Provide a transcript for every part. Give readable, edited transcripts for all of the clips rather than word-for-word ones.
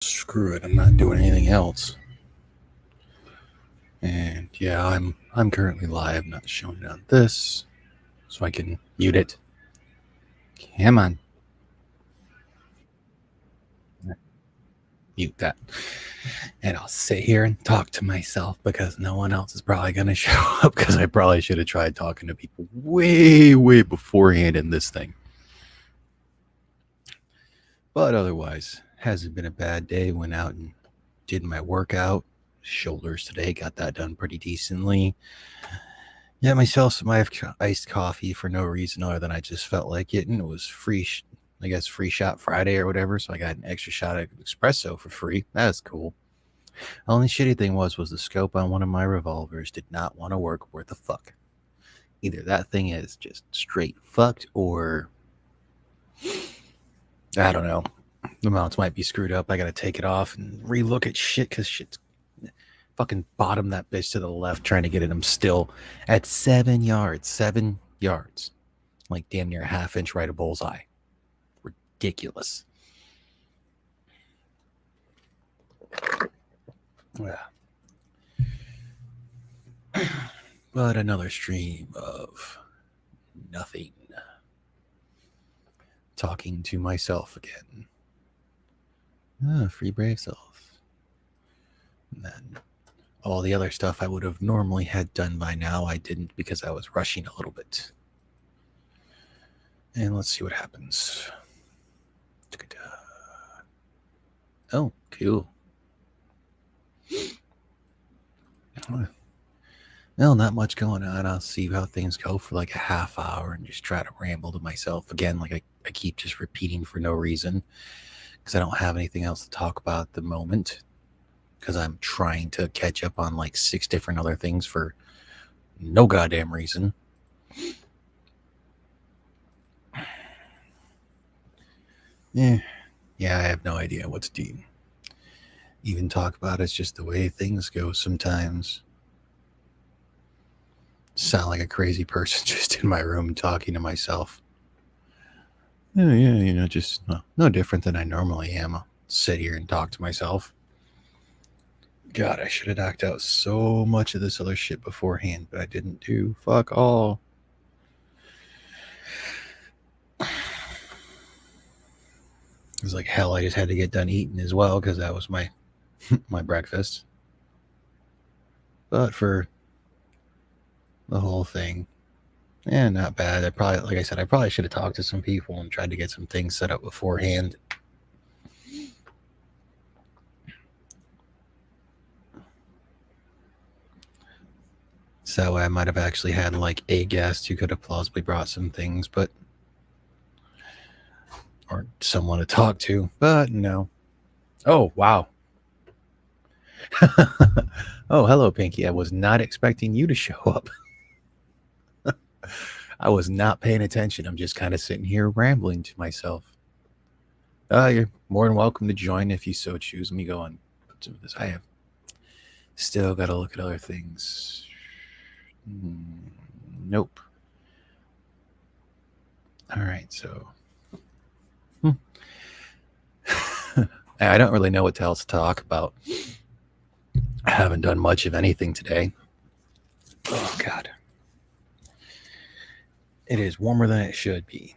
screw it, I'm not doing anything else. And yeah, I'm currently live, not showing it on this, so I can mute it. Come on, mute that. And I'll sit here and talk to myself because no one else is probably gonna show up because I probably should have tried talking to people way beforehand in this thing. But otherwise, hasn't been a bad day. Went out and did my workout, shoulders today, got that done pretty decently. Yeah, myself some iced coffee for no reason other than I just felt like it, and it was free. I guess free shot Friday or whatever. So I got an extra shot of espresso for free. That's cool. The only shitty thing was the scope on one of my revolvers did not want to work worth the fuck. Either that thing is just straight fucked, or I don't know. The mounts might be screwed up. I gotta take it off and relook at shit because shit's fucking bottom that bitch to the left trying to get it. I'm still at 7 yards. 7 yards. Like damn near a half-inch right of bullseye. Ridiculous. Yeah. But another stream of nothing. Talking to myself again. Free brave self. And then all the other stuff I would have normally had done by now, I didn't because I was rushing a little bit. And let's see what happens. Oh, cool. Well, not much going on. I'll see how things go for like a half hour and just try to ramble to myself again. Like I keep just repeating for no reason because I don't have anything else to talk about at the moment because I'm trying to catch up on like 6 different other things for no goddamn reason. Yeah, I have no idea what to do. Even talk about it's just the way things go sometimes. Sound like a crazy person just in my room talking to myself. Yeah, just no different than I normally am. I'll sit here and talk to myself. God, I should have knocked out so much of this other shit beforehand, but I didn't do fuck all. It was like hell. I just had to get done eating as well because that was my my breakfast. But for the whole thing, not bad. I probably, like I said, I probably should have talked to some people and tried to get some things set up beforehand. So I might have actually had like a guest who could have plausibly brought some things, but or someone to talk to, but no. Oh, wow. Oh, hello, Pinky. I was not expecting you to show up. I was not paying attention. I'm just kind of sitting here rambling to myself. You're more than welcome to join if you so choose. Let me go and put some of this. I have still got to look at other things. Nope. All right, so I don't really know what else to talk about. I haven't done much of anything today. Oh, God. It is warmer than it should be.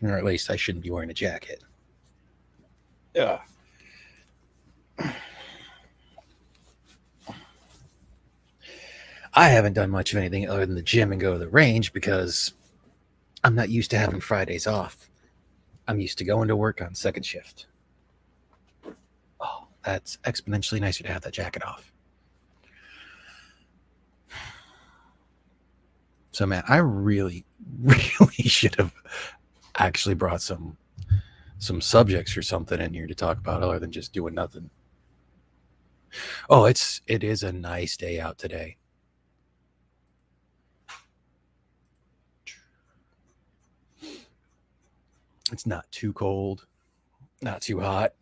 Or at least I shouldn't be wearing a jacket. Yeah. I haven't done much of anything other than the gym and go to the range because I'm not used to having Fridays off. I'm used to going to work on second shift. Oh, that's exponentially nicer to have that jacket off. So, man, I really should have actually brought some subjects or something in here to talk about other than just doing nothing. Oh, it is a nice day out today. It's not too cold, not too hot.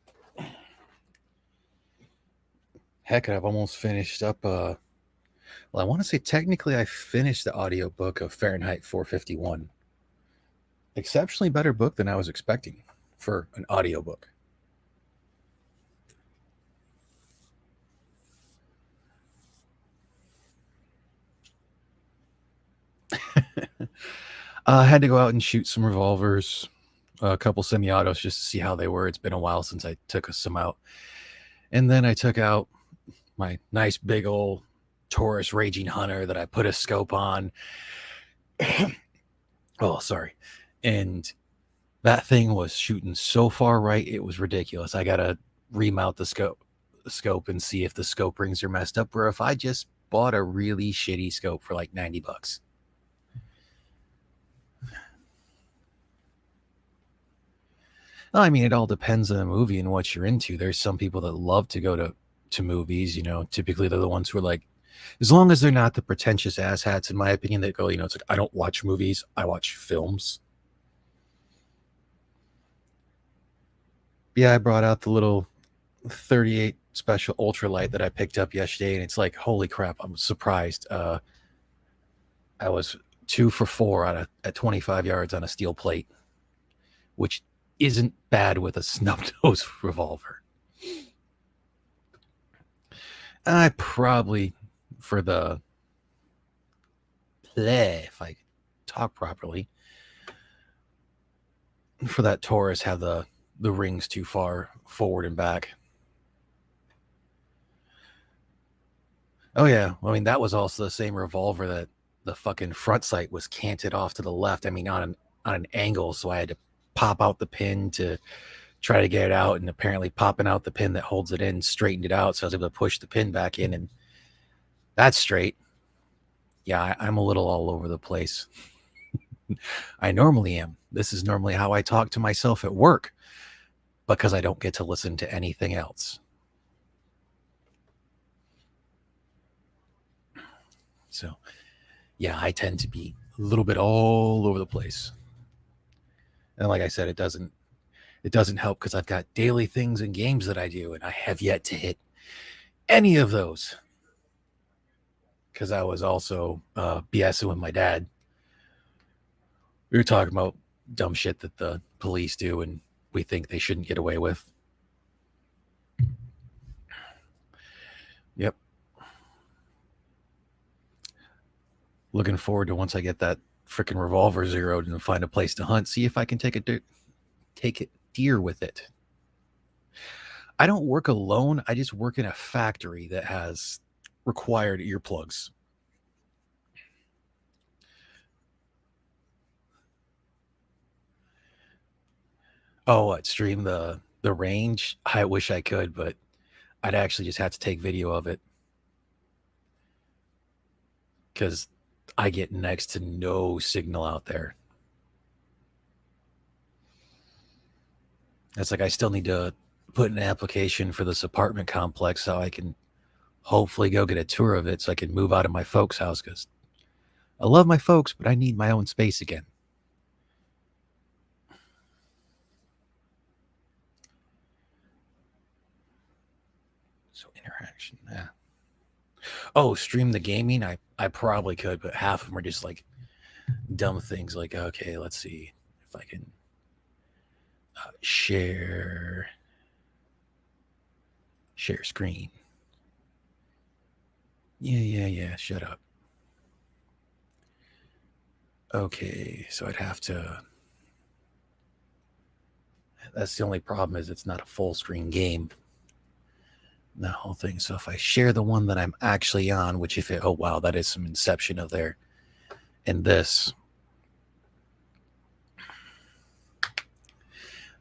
Heck, I've almost finished up. Well, I want to say technically I finished the audiobook of Fahrenheit 451. Exceptionally better book than I was expecting. for an audiobook. I had to go out and shoot some revolvers, a couple semi-autos, just to see how they were. It's been a while since I took some out. And then I took out my nice big old Taurus Raging Hunter that I put a scope on. Oh, sorry. And that thing was shooting so far right, it was ridiculous. I gotta remount the scope and see if the scope rings are messed up, or if I just bought a really shitty scope for like $90. I mean, it all depends on the movie and what you're into. There's some people that love to go to movies, you know, typically they're the ones who are like, as long as they're not the pretentious asshats, in my opinion, that go, you know, it's like, I don't watch movies, I watch films. Yeah, I brought out the little 38 special ultralight that I picked up yesterday, and it's like, holy crap, I'm surprised. I was 2 for 4 at 25 yards on a steel plate, which isn't bad with a snub nose revolver. I probably, for the play, if I talk properly, for that Taurus, have the rings too far forward and back. Oh yeah, I mean that was also the same revolver that the fucking front sight was canted off to the left. I mean on an angle, so I had to pop out the pin to try to get it out, and apparently popping out the pin that holds it in straightened it out, so I was able to push the pin back in, and that's straight. Yeah, I'm a little all over the place. I normally am. This is normally how I talk to myself at work, because I don't get to listen to anything else. So, yeah, I tend to be a little bit all over the place. And like I said, it doesn't help because I've got daily things and games that I do, and I have yet to hit any of those. Because I was also BSing with my dad. We were talking about dumb shit that the police do and we think they shouldn't get away with. Yep. Looking forward to once I get that freaking revolver zeroed and find a place to hunt, see if I can take a deer with it. I don't work alone. I just work in a factory that has required earplugs. Oh, what, stream the range? I wish I could, but I'd actually just have to take video of it because I get next to no signal out there. It's like I still need to put an application for this apartment complex so I can hopefully go get a tour of it so I can move out of my folks' house because I love my folks, but I need my own space again. So interaction, yeah. Oh, stream the gaming? I probably could, but half of them are just like dumb things like, okay, let's see if I can share screen. Yeah, shut up. Okay, so I'd have to, that's the only problem, is it's not a full screen game, the whole thing. So if I share the one that I'm actually on, which if it, oh wow, that is some inception of there. And this,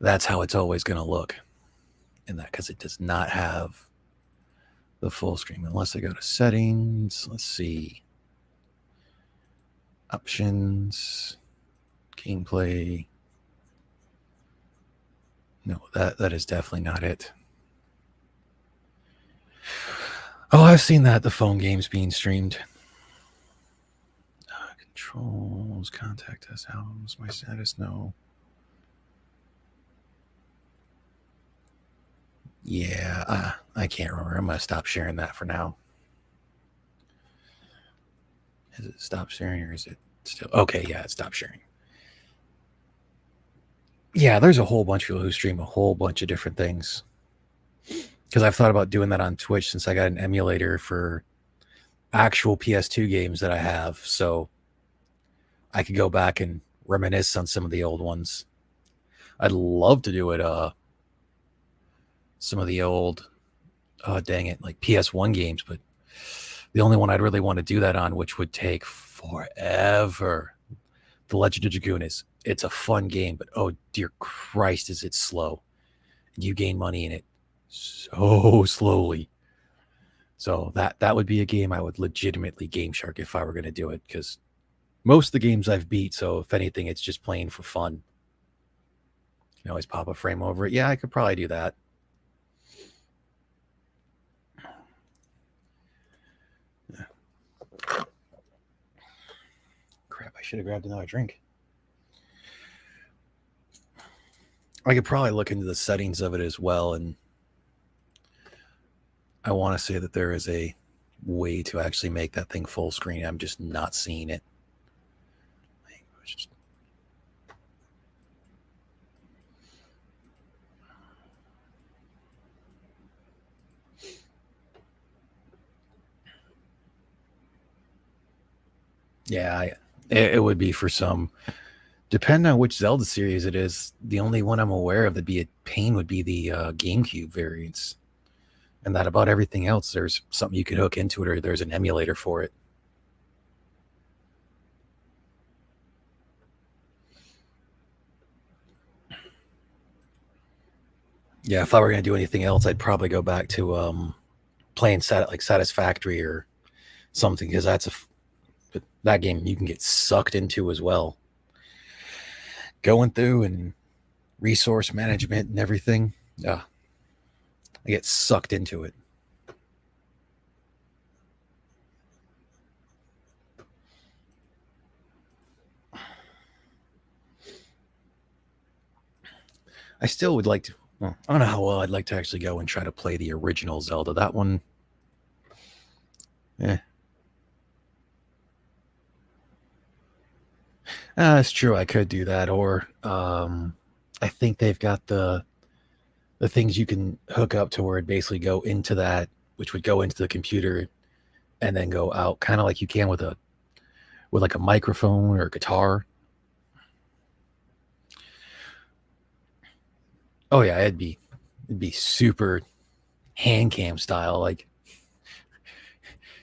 that's how it's always going to look in that, because it does not have the full screen unless I go to settings. Let's see, options, gameplay. No, that is definitely not it. Oh, I've seen that, the phone games being streamed. Controls, contact us, albums, my status, no. Yeah, I can't remember. I'm going to stop sharing that for now. Is it stop sharing or is it still? Okay, yeah, it stopped sharing. Yeah, there's a whole bunch of people who stream a whole bunch of different things. Because I've thought about doing that on Twitch since I got an emulator for actual PS2 games that I have. So I could go back and reminisce on some of the old ones. I'd love to do it. Some of the old, dang it, like PS1 games, but the only one I'd really want to do that on, which would take forever, The Legend of Dragoon it's a fun game, but oh dear Christ, is it slow? You gain money in it so slowly. So that would be a game I would legitimately Game Shark if I were going to do it, because most of the games I've beat. So if anything, it's just playing for fun. You can always pop a frame over it. Yeah, I could probably do that. Crap, I should have grabbed another drink. I could probably look into the settings of it as well, and I want to say that there is a way to actually make that thing full screen. I'm just not seeing it. Yeah, it would be for some. Depending on which Zelda series it is, the only one I'm aware of that'd be a pain would be the GameCube variants. And that about everything else, there's something you could hook into it, or there's an emulator for it. Yeah, if I were going to do anything else, I'd probably go back to playing like Satisfactory or something, because that game you can get sucked into as well. Going through and resource management and everything. I get sucked into it. I still would like to. Well, I don't know how well I'd like to actually go and try to play the original Zelda. That one, it's true. I could do that, or I think they've got the things you can hook up to where it basically go into that, which would go into the computer and then go out, kind of like you can with like a microphone or a guitar. Oh yeah, it'd be super hand cam style. Like,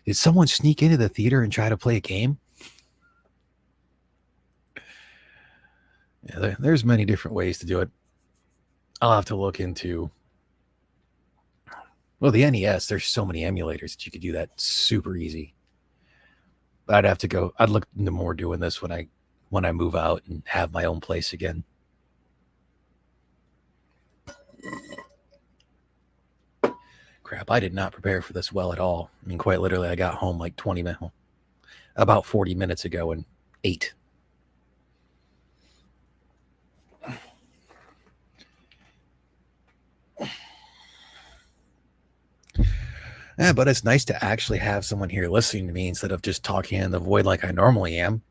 did someone sneak into the theater and try to play a game? Yeah, there's many different ways to do it. I'll have to look into. Well, the NES, there's so many emulators that you could do that super easy. But I'd have to go. I'd look into more doing this when I move out and have my own place again. Crap, I did not prepare for this well at all. I mean, quite literally, I got home like 20 minutes, about 40 minutes ago, and ate. Yeah, but it's nice to actually have someone here listening to me instead of just talking in the void like I normally am.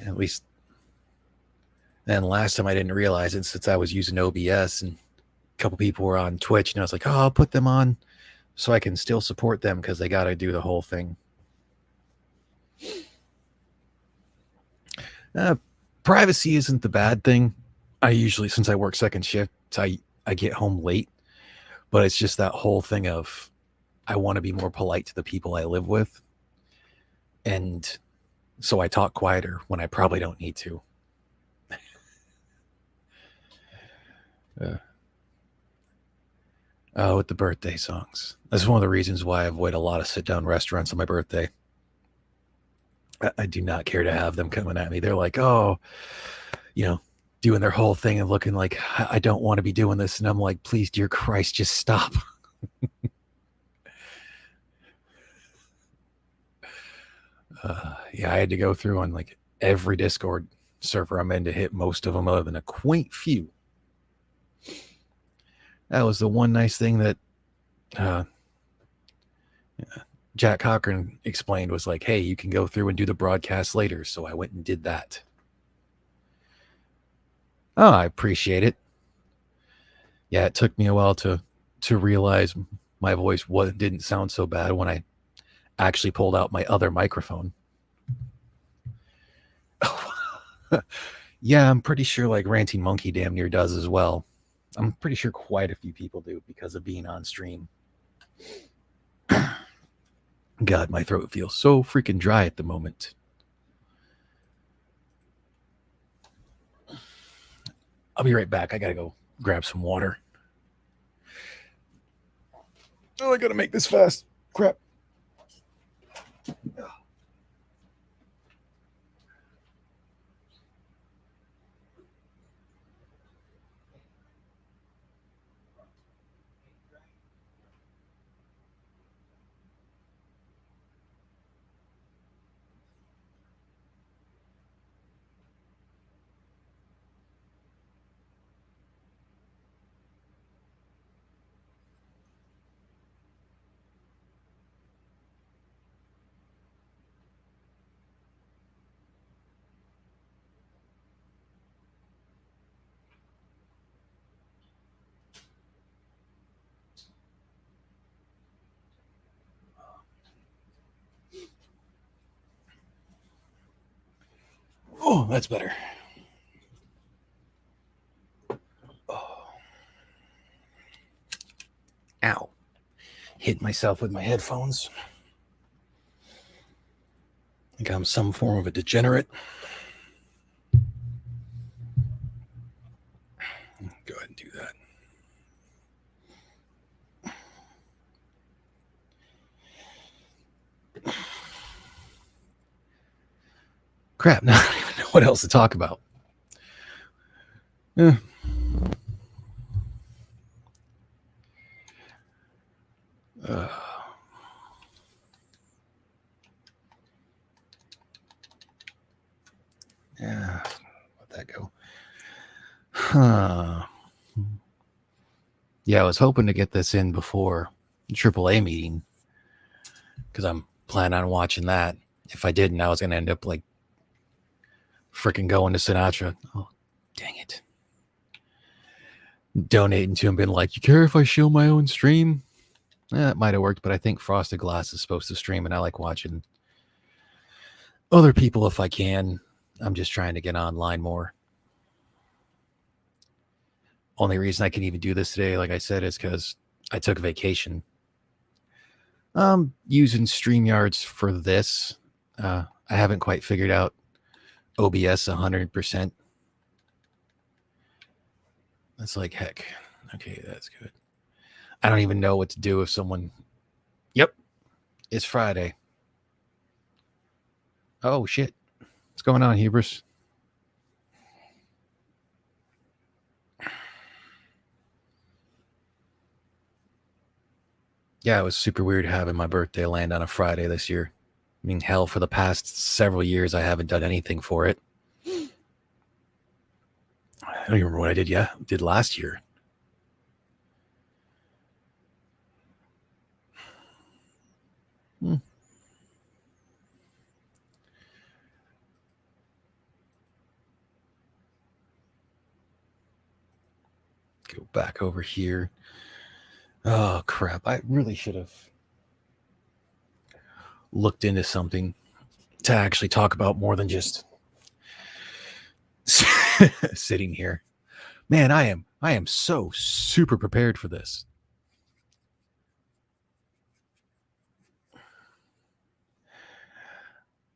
At least. And last time I didn't realize it since I was using OBS, and a couple people were on Twitch, and I was like, oh, I'll put them on so I can still support them because they got to do the whole thing. Privacy isn't the bad thing. I usually, since I work second shift, I get home late, but it's just that whole thing of I want to be more polite to the people I live with. And so I talk quieter when I probably don't need to. With the birthday songs. That's one of the reasons why I avoid a lot of sit-down restaurants on my birthday. I do not care to have them coming at me. They're like, oh, doing their whole thing and looking like I don't want to be doing this. And I'm like, please, dear Christ, just stop. Yeah, I had to go through on like every Discord server I'm in to hit most of them, other than a quaint few. That was the one nice thing that Jack Cochran explained was like, hey, you can go through and do the broadcast later. So I went and did that. Oh, I appreciate it. Yeah, it took me a while to realize my voice didn't sound so bad when I actually pulled out my other microphone. Yeah, I'm pretty sure like Ranting Monkey damn near does as well. I'm pretty sure quite a few people do because of being on stream. God, my throat feels so freaking dry at the moment. I'll be right back. I gotta go grab some water. Oh, I gotta make this fast. Crap. Oh, that's better. Oh. Ow. Hit myself with my headphones. I think I'm some form of a degenerate. Go ahead and do that. Crap, now I don't even know what else to talk about. Yeah. Yeah, let that go. Huh. Yeah, I was hoping to get this in before the AAA meeting because I'm planning on watching that. If I didn't, I was going to end up like freaking going to Sinatra. Oh, dang it. Donating to him, being like, you care if I show my own stream? It might have worked, but I think Frosted Glass is supposed to stream, and I like watching other people if I can. I'm just trying to get online more. Only reason I can even do this today, like I said, is because I took a vacation. Using StreamYards for this. I haven't quite figured out OBS 100%. That's like heck. Okay, that's good. I don't even know what to do if someone... Yep, it's Friday. Oh, shit. What's going on, Hubris? Yeah, it was super weird having my birthday land on a Friday this year. I mean, hell, for the past several years, I haven't done anything for it. I don't even remember what I did last year. Go back over here. Oh, crap. I really should have looked into something to actually talk about more than just sitting here. Man, I am so super prepared for this.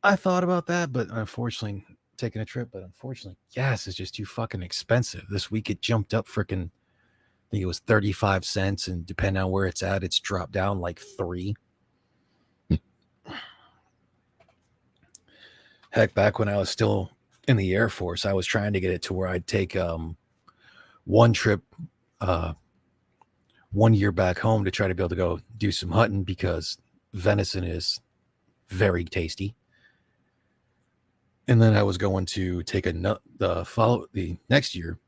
I thought about that, but unfortunately, taking a trip, but unfortunately, gas is just too fucking expensive. This week it jumped up freaking, I think it was 35 cents, and depending on where it's at, it's dropped down like 3. Heck, back when I was still in the Air Force, I was trying to get it to where I'd take one trip 1 year back home to try to be able to go do some hunting because venison is very tasty. And then I was going to take the next year.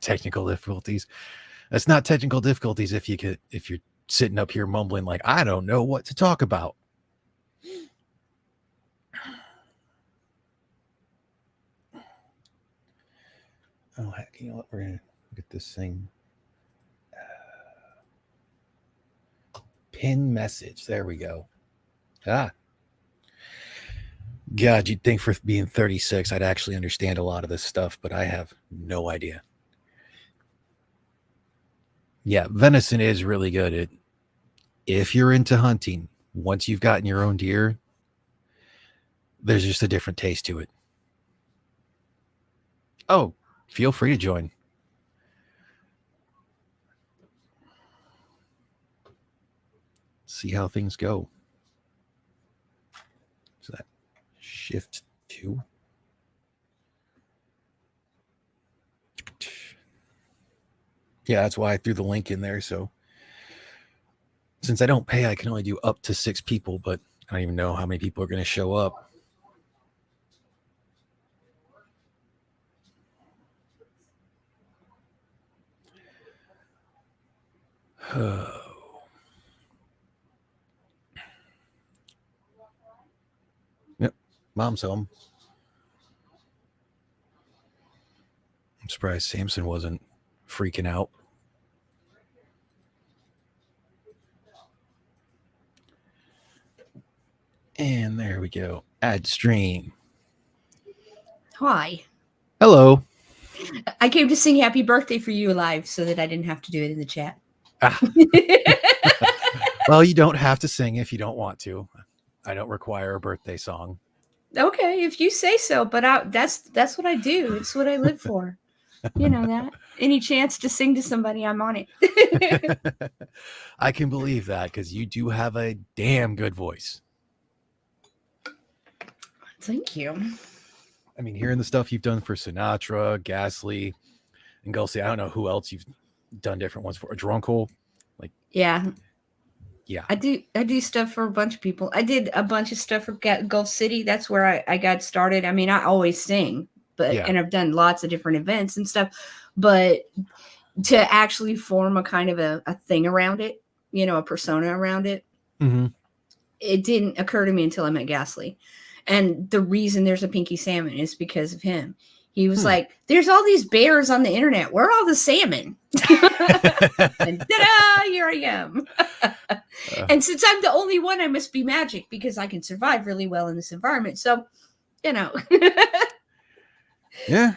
Technical difficulties. That's not technical difficulties if you're sitting up here mumbling like I don't know what to talk about. Oh, heck, you know what? We're gonna get this thing. Pin message. There we go. Ah. God, you'd think for being 36, I'd actually understand a lot of this stuff, but I have no idea. Yeah, venison is really good. If you're into hunting, once you've gotten your own deer, there's just a different taste to it. Oh, feel free to join. See how things go. So that shift 2. Yeah, that's why I threw the link in there. So since I don't pay, I can only do up to 6 people, but I don't even know how many people are going to show up. Yep, Mom's home. I'm surprised Samson wasn't freaking out. And there we go. Add stream. Hi. Hello. I came to sing happy birthday for you live so that I didn't have to do it in the chat. Ah. Well, you don't have to sing if you don't want to. I don't require a birthday song. Okay, if you say so, but that's what I do. It's what I live for. You know that. Any chance to sing to somebody, I'm on it. I can believe that because you do have a damn good voice. Thank you. I mean, hearing the stuff you've done for Sinatra, Ghastly, and Gulfsy, I don't know who else you've done different ones for. Drunkle, like yeah. I do stuff for a bunch of people. I did a bunch of stuff for Gulf City. That's where I got started. I mean, I always sing, but and I've done lots of different events and stuff. But to actually form a kind of a thing around it, you know, a persona around it, it didn't occur to me until I met Ghastly. And the reason there's a Pinky Salmon is because of him. He was like, there's all these bears on the internet. Where are all the salmon? And ta-da, here I am. And since I'm the only one, I must be magic because I can survive really well in this environment. So, you know. Yeah.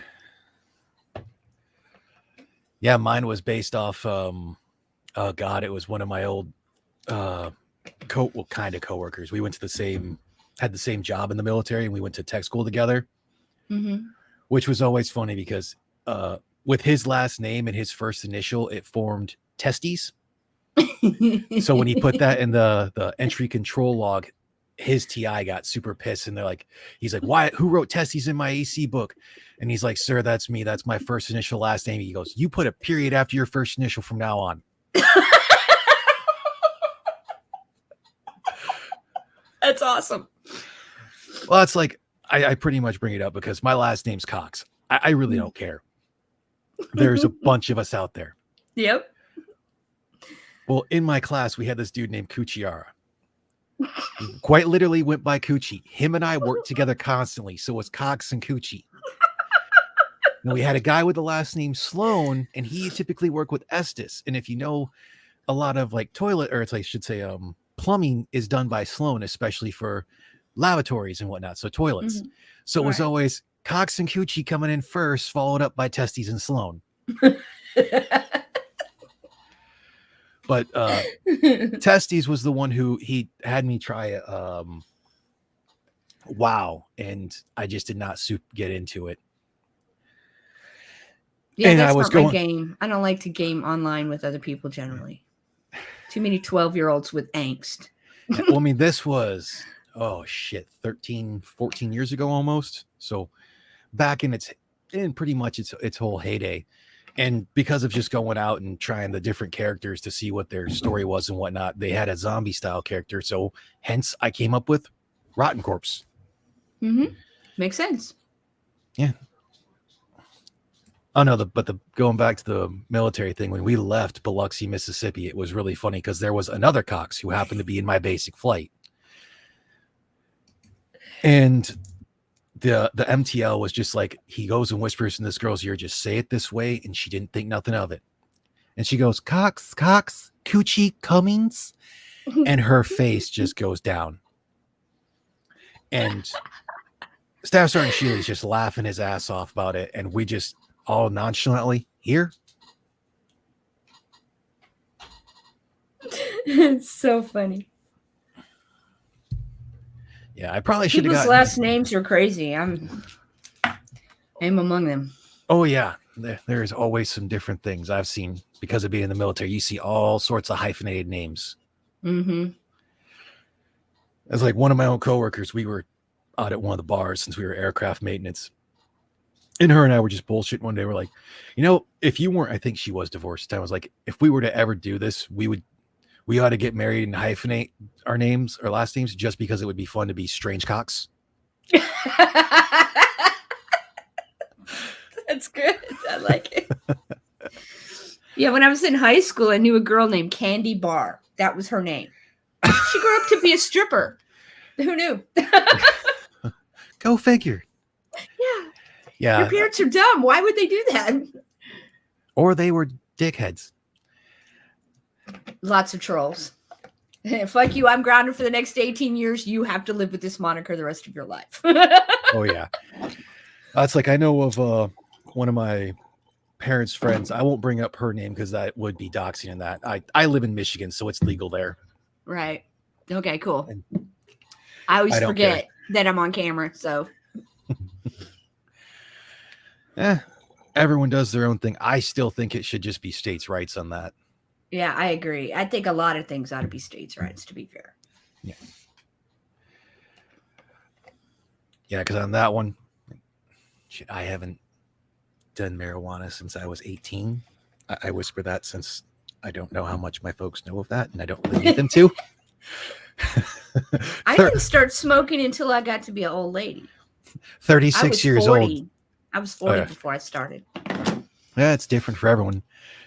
Yeah, mine was based off, oh God, it was one of my old kind of coworkers. We went to had the same job in the military, and we went to tech school together, which was always funny because with his last name and his first initial, it formed Testes. So when he put that in the entry control log, his TI got super pissed, and he's like, why? Who wrote Testes in my AC book? And he's like, sir, that's me. That's my first initial, last name. He goes, you put a period after your first initial from now on. That's awesome. Well, it's like, I pretty much bring it up because my last name's Cox. I really don't care. There's a bunch of us out there. Yep. Well, in my class, we had this dude named Cucciara. Quite literally went by Coochie. Him and I worked together constantly. So it was Cox and Coochie. And we had a guy with the last name Sloan, and he typically worked with Estes. And if you know, a lot of plumbing is done by Sloan, especially for lavatories and whatnot. So toilets. So it was always Cox and Coochie coming in first, followed up by Testes and Sloan. But Testes was the one who he had me try WoW, and I just did not get into it. Yeah, and that's not my game. I don't like to game online with other people generally. Too many 12-year-olds with angst. Well, I mean, this was 13, 14 years ago almost. So back in pretty much its whole heyday. And because of just going out and trying the different characters to see what their story was and whatnot, they had a zombie style character. So hence I came up with Rotten Corpse. Makes sense. Yeah. Oh no, but the going back to the military thing, when we left Biloxi, Mississippi, it was really funny because there was another Cox who happened to be in my basic flight. And the MTL was just like, he goes and whispers in this girl's ear, just say it this way, and she didn't think nothing of it. And she goes, Cox, Coochie Cummings. And her face just goes down. And Staff Sergeant Shealy's just laughing his ass off about it. And we just all nonchalantly, here. It's so funny. Yeah, I probably should have People's last names are crazy. I'm among them. Oh, yeah. There's always some different things I've seen because of being in the military. You see all sorts of hyphenated names. Mm-hmm. It's like one of my own coworkers. We were out at one of the bars since we were aircraft maintenance. And her and I were just bullshitting one day. We're like, if you weren't, I think she was divorced. I was like, if we were to ever do this, we ought to get married and hyphenate our names, our last names, just because it would be fun to be Strange Cox. That's good. I like it. Yeah, when I was in high school, I knew a girl named Candy Barr. That was her name. She grew up to be a stripper. Who knew? Go figure. Yeah. Yeah. Your parents are dumb. Why would they do that? Or they were dickheads. Lots of trolls. Fuck you. I'm grounded for the next 18 years. You have to live with this moniker the rest of your life. Oh, yeah. It's like I know of one of my parents' friends. I won't bring up her name because that would be doxing in that. I live in Michigan, so it's legal there. Right. Okay, cool. I always forget that I'm on camera, so. Everyone does their own thing. I still think it should just be states' rights on that. Yeah, I agree. I think a lot of things ought to be states' rights, to be fair. Yeah. Yeah, because on that one, I haven't done marijuana since I was 18. I whisper that since I don't know how much my folks know of that, and I don't really need them to. I didn't start smoking until I got to be an old lady. 36 years old. I was 40 before I started. Yeah, it's different for everyone.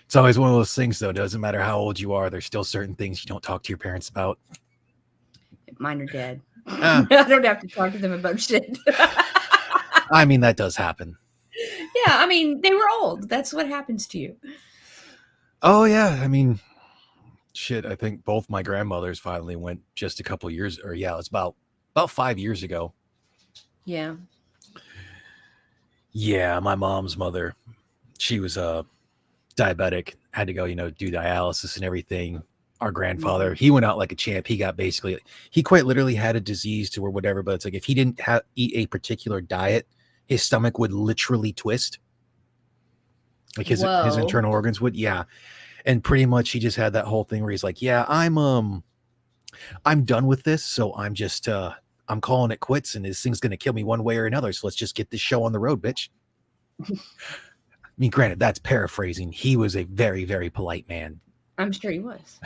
It's always one of those things, though. Doesn't matter how old you are. There's still certain things you don't talk to your parents about. Mine are dead. I don't have to talk to them about shit. I mean, that does happen. Yeah, I mean, they were old. That's what happens to you. Oh, yeah. I mean, shit, I think both my grandmothers finally went just a couple years, or yeah, it's about 5 years ago. Yeah. Yeah, my mom's mother, she was diabetic, had to go, do dialysis and everything. Our grandfather, he went out like a champ. He got he quite literally had a disease or whatever, but it's like if he didn't eat a particular diet, his stomach would literally twist. Like his internal organs would, yeah. And pretty much he just had that whole thing where he's like, yeah, I'm done with this, so I'm just I'm calling it quits, and this thing's gonna kill me one way or another. So let's just get this show on the road, bitch. I mean, granted, that's paraphrasing. He was a very, very polite man. I'm sure he was.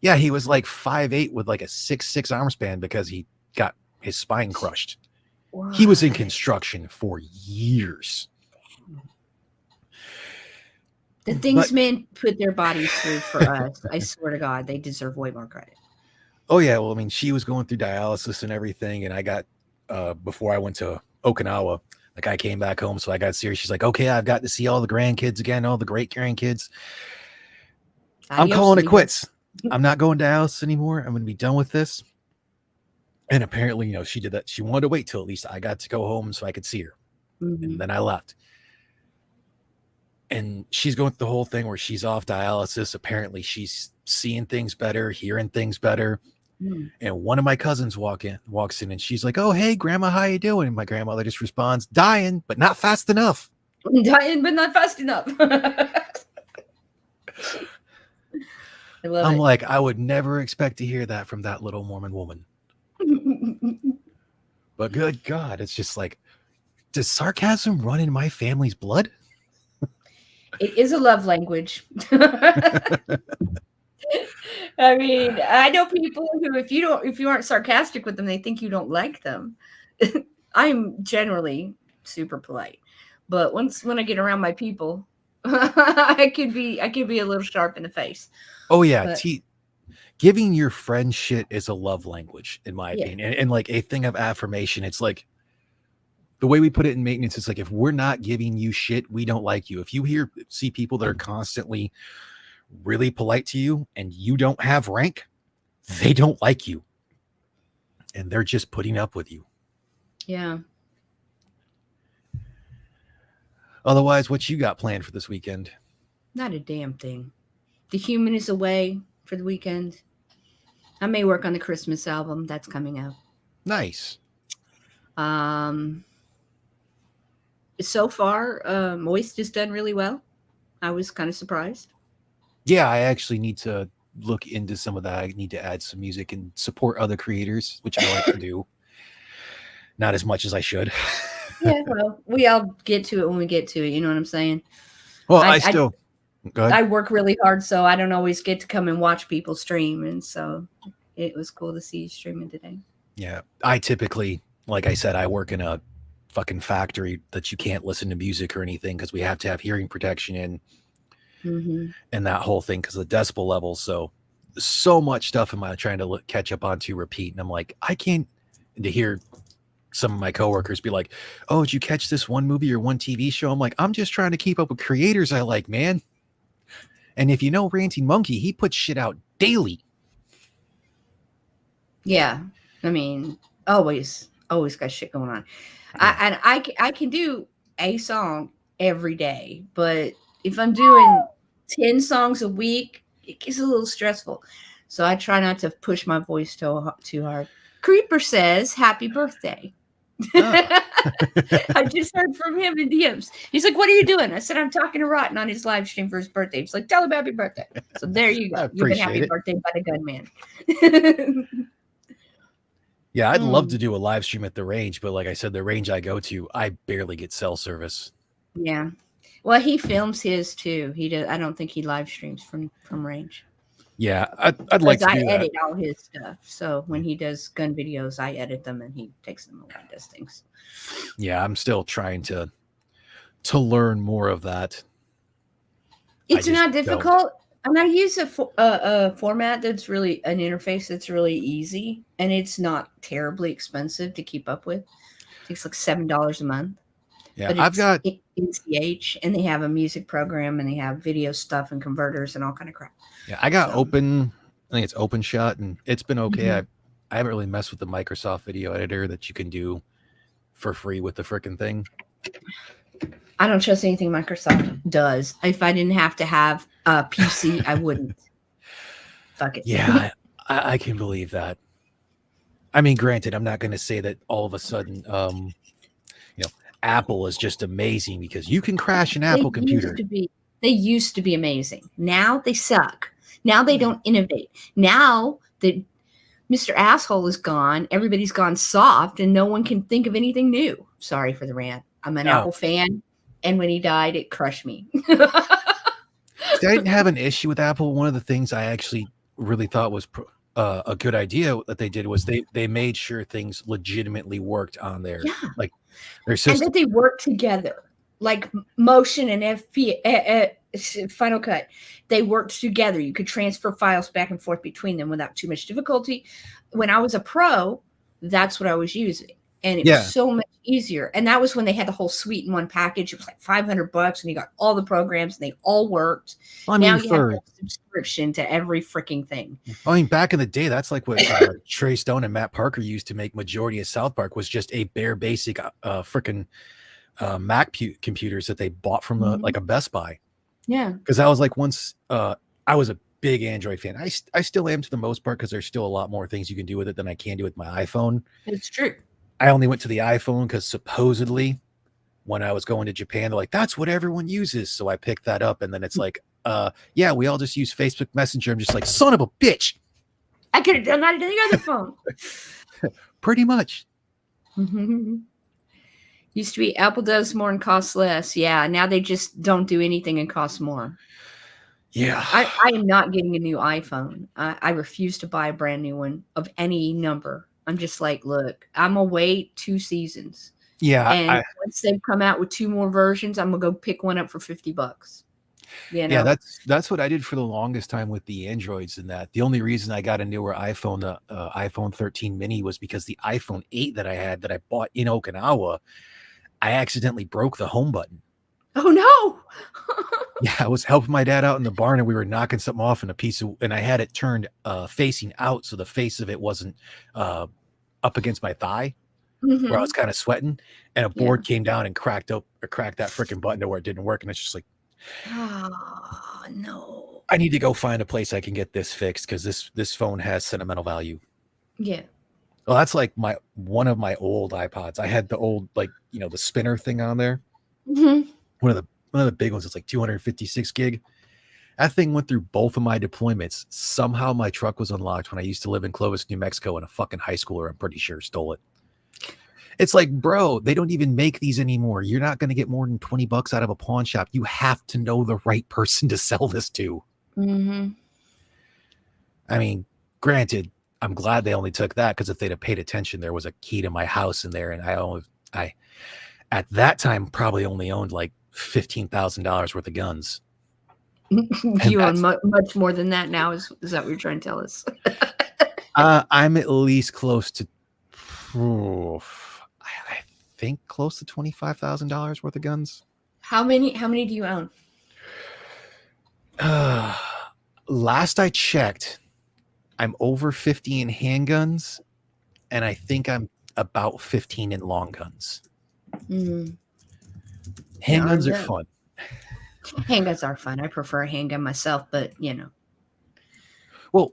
Yeah, he was like 5'8" with like a 6'6" arm span because he got his spine crushed. What? He was in construction for years. The things men put their bodies through for us, I swear to God, they deserve way more credit. Oh, yeah. Well, I mean, she was going through dialysis and everything. And I got, before I went to Okinawa, like I came back home. So I got serious. She's like, okay, I've got to see all the grandkids again, all the great grandkids. I'm calling it quits. I'm not going to dialysis anymore. I'm going to be done with this. And apparently, she did that. She wanted to wait till at least I got to go home so I could see her. Mm-hmm. And then I left. And she's going through the whole thing where she's off dialysis. Apparently, she's seeing things better, hearing things better. Mm. And one of my cousins walks in, and she's like, "Oh, hey, Grandma, how you doing?" And my grandmother just responds, "Dying, but not fast enough." Dying, but not fast enough. I'm like, I would never expect to hear that from that little Mormon woman. But good God, it's just like, does sarcasm run in my family's blood? It is a love language. I mean, I know people who, if you aren't sarcastic with them, they think you don't like them. I'm generally super polite, But when I get around my people, I could be a little sharp in the face. Oh yeah, giving your friend shit is a love language, in my opinion, and like a thing of affirmation. It's like the way we put it in maintenance. It's like, if we're not giving you shit, we don't like you. If you see people that are constantly really polite to you and you don't have rank, they don't like you, and they're just putting up with you. Yeah. Otherwise, what you got planned for this weekend? Not a damn thing. The Human is away for the weekend. I may work on the Christmas album that's coming out. Nice. So far, Moist has done really well. I was kind of surprised. Yeah, I actually need to look into some of that. I need to add some music and support other creators, which I like to do. Not as much as I should. Yeah, well, we all get to it when we get to it. You know what I'm saying? Well, I work really hard, so I don't always get to come and watch people stream. And so it was cool to see you streaming today. Yeah, I typically, like I said, I work in a fucking factory that you can't listen to music or anything because we have to have hearing protection in. And that whole thing because of the decibel levels. So much stuff am I trying to catch up on to repeat. And I'm like, I can't. And to hear some of my coworkers be like, oh, did you catch this one movie or one TV show? I'm like, I'm just trying to keep up with creators I like, man. And if you know Ranty Monkey, he puts shit out daily. Yeah. I mean, always got shit going on. Yeah. I can do a song every day, but if I'm doing 10 songs a week, it gets a little stressful. So I try not to push my voice too hard. Creeper says, happy birthday. Oh. I just heard from him in DMs. He's like, what are you doing? I said, I'm talking to Rotten on his live stream for his birthday. He's like, tell him happy birthday. So there you go. You've been happy birthday by the gunman. Yeah, I'd love to do a live stream at the range, but like I said, the range I go to, I barely get cell service. Yeah. Well, he films his too. He does. I don't think he live streams from range. Yeah, I'd like to do that. I edit all his stuff. So when he does gun videos, I edit them and he takes them away and does things. Yeah, I'm still trying to learn more of that. It's not difficult. I'm going to use a format that's really an interface that's really easy, and it's not terribly expensive to keep up with. It takes like $7 a month. Yeah, I've got ACH, and they have a music program, and they have video stuff and converters and all kind of crap. Yeah, I got Open. I think it's OpenShot, and it's been okay. I haven't really messed with the Microsoft video editor that you can do for free with the frickin' thing. I don't trust anything Microsoft does. If I didn't have to have a PC, I wouldn't. Fuck it. Yeah, I can believe that. I mean, granted, I'm not going to say that all of a sudden, Apple is just amazing because you can crash an Apple computer. They used to be amazing. Now they suck. Now they don't innovate. Now that Mr. Asshole is gone, everybody's gone soft, and no one can think of anything new. Sorry for the rant. I'm an Apple fan, and when he died, it crushed me. I didn't have an issue with Apple. One of the things I actually really thought was a good idea that they did was they made sure things legitimately worked on there. Yeah. Like their system. And that they work together. Like Motion and Final Cut, they worked together. You could transfer files back and forth between them without too much difficulty. When I was a pro, that's what I was using. And it was so much easier. And that was when they had the whole suite in one package. It was like $500 and you got all the programs and they all worked. Now you have a subscription to every freaking thing. I mean, back in the day, that's like what Trey Stone and Matt Parker used to make majority of South Park was just a bare basic freaking Mac computers that they bought from like a Best Buy. Yeah. Because I was like once I was a big Android fan. I still am to the most part because there's still a lot more things you can do with it than I can do with my iPhone. It's true. I only went to the iPhone because supposedly when I was going to Japan, they're like, that's what everyone uses. So I picked that up and then it's like, yeah, we all just use Facebook Messenger. I'm just like, son of a bitch. I could have done that on the other phone. Pretty much. Used to be Apple does more and costs less. Yeah. Now they just don't do anything and cost more. Yeah. I am not getting a new iPhone. I refuse to buy a brand new one of any number. I'm just like, look, I'm going to wait 2 seasons Yeah, And once they've come out with 2 more versions, I'm gonna go pick one up for $50. You yeah, know? that's what I did for the longest time with the Androids. And that the only reason I got a newer iPhone, the iPhone 13 mini, was because the iPhone 8 that I had that I bought in Okinawa, I accidentally broke the home button. Oh no. Yeah, I was helping my dad out in the barn and we were knocking something off and and I had it turned facing out so the face of it wasn't up against my thigh where I was kind of sweating, and a board came down and cracked that freaking button to where it didn't work. And it's just like, oh no. I need to go find a place I can get this fixed because this phone has sentimental value. Yeah. Well, that's like one of my old iPods. I had the old, like, the spinner thing on there. Mm-hmm. One of the big ones. It's like 256 gig. That thing went through both of my deployments. Somehow my truck was unlocked when I used to live in Clovis, New Mexico, and a fucking high schooler, I'm pretty sure, stole it. It's like, bro, they don't even make these anymore. You're not going to get more than $20 out of a pawn shop. You have to know the right person to sell this to. Mm-hmm. I mean, granted, I'm glad they only took that, because if they'd have paid attention, there was a key to my house in there, and I at that time probably only owned like $15,000 worth of guns. You own much more than that now. Is that what you're trying to tell us? I'm at least close to, I think close to $25,000 worth of guns. How many do you own? Last I checked, I'm over 50 in handguns, and I think I'm about 15 in long guns. Handguns are fun. Handguns are fun. I prefer a handgun myself, but Well,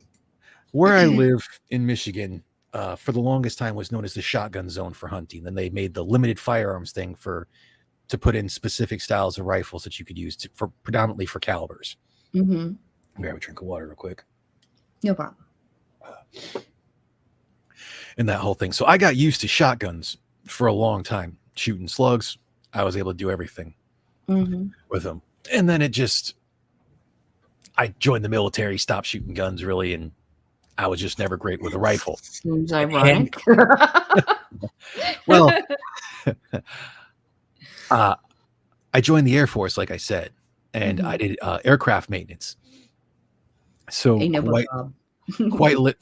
where I live in Michigan, for the longest time was known as the shotgun zone for hunting. Then they made the limited firearms thing to put in specific styles of rifles that you could use for predominantly for calibers. Mm-hmm. Grab a drink of water real quick. No problem. And that whole thing. So I got used to shotguns for a long time, shooting slugs. I was able to do everything with them. And then I joined the military, stopped shooting guns really, and I was just never great with a rifle. Seems ironic. Well, I joined the Air Force, like I said, and I did aircraft maintenance. So quite lit.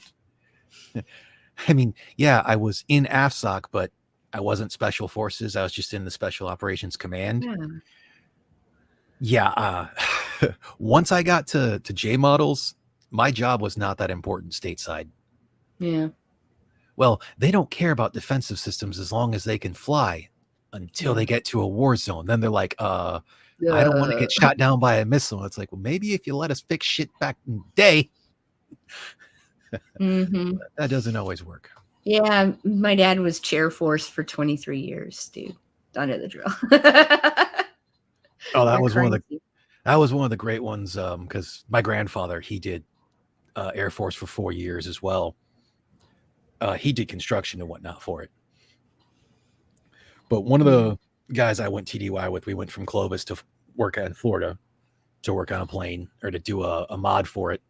I mean, yeah, I was in AFSOC, but I wasn't Special Forces. I was just in the Special Operations Command. Yeah. Once I got to J models, my job was not that important stateside. Yeah. Well, they don't care about defensive systems as long as they can fly until they get to a war zone. Then they're like, I don't want to get shot down by a missile. It's like, well, maybe if you let us fix shit back in the day. That doesn't always work. Yeah, my dad was chair force for 23 years, dude. I know the drill. Oh, that was one of the great ones, because my grandfather, he did Air Force for 4 years as well. He did construction and whatnot for it. But one of the guys I went TDY with, we went from Clovis to work in Florida to work on a plane or to do a mod for it.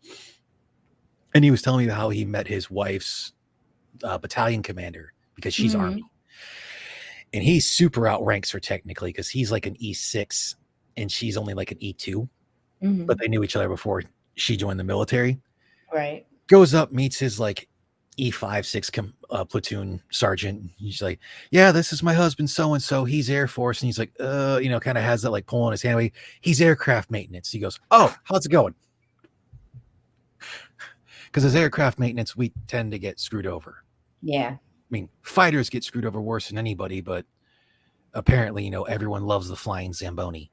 And he was telling me how he met his wife's battalion commander, because she's Army. And he super outranks her technically because he's like an E6 and she's only like an E2. But they knew each other before she joined the military. Right. Goes up, meets his like E5, 6 platoon sergeant. He's like, yeah, this is my husband, so-and-so. He's Air Force. And he's like, kind of has that like pull on his hand. Like, he's aircraft maintenance. He goes, oh, how's it going? Because as aircraft maintenance, we tend to get screwed over. Yeah. I mean, fighters get screwed over worse than anybody, but apparently, everyone loves the flying Zamboni.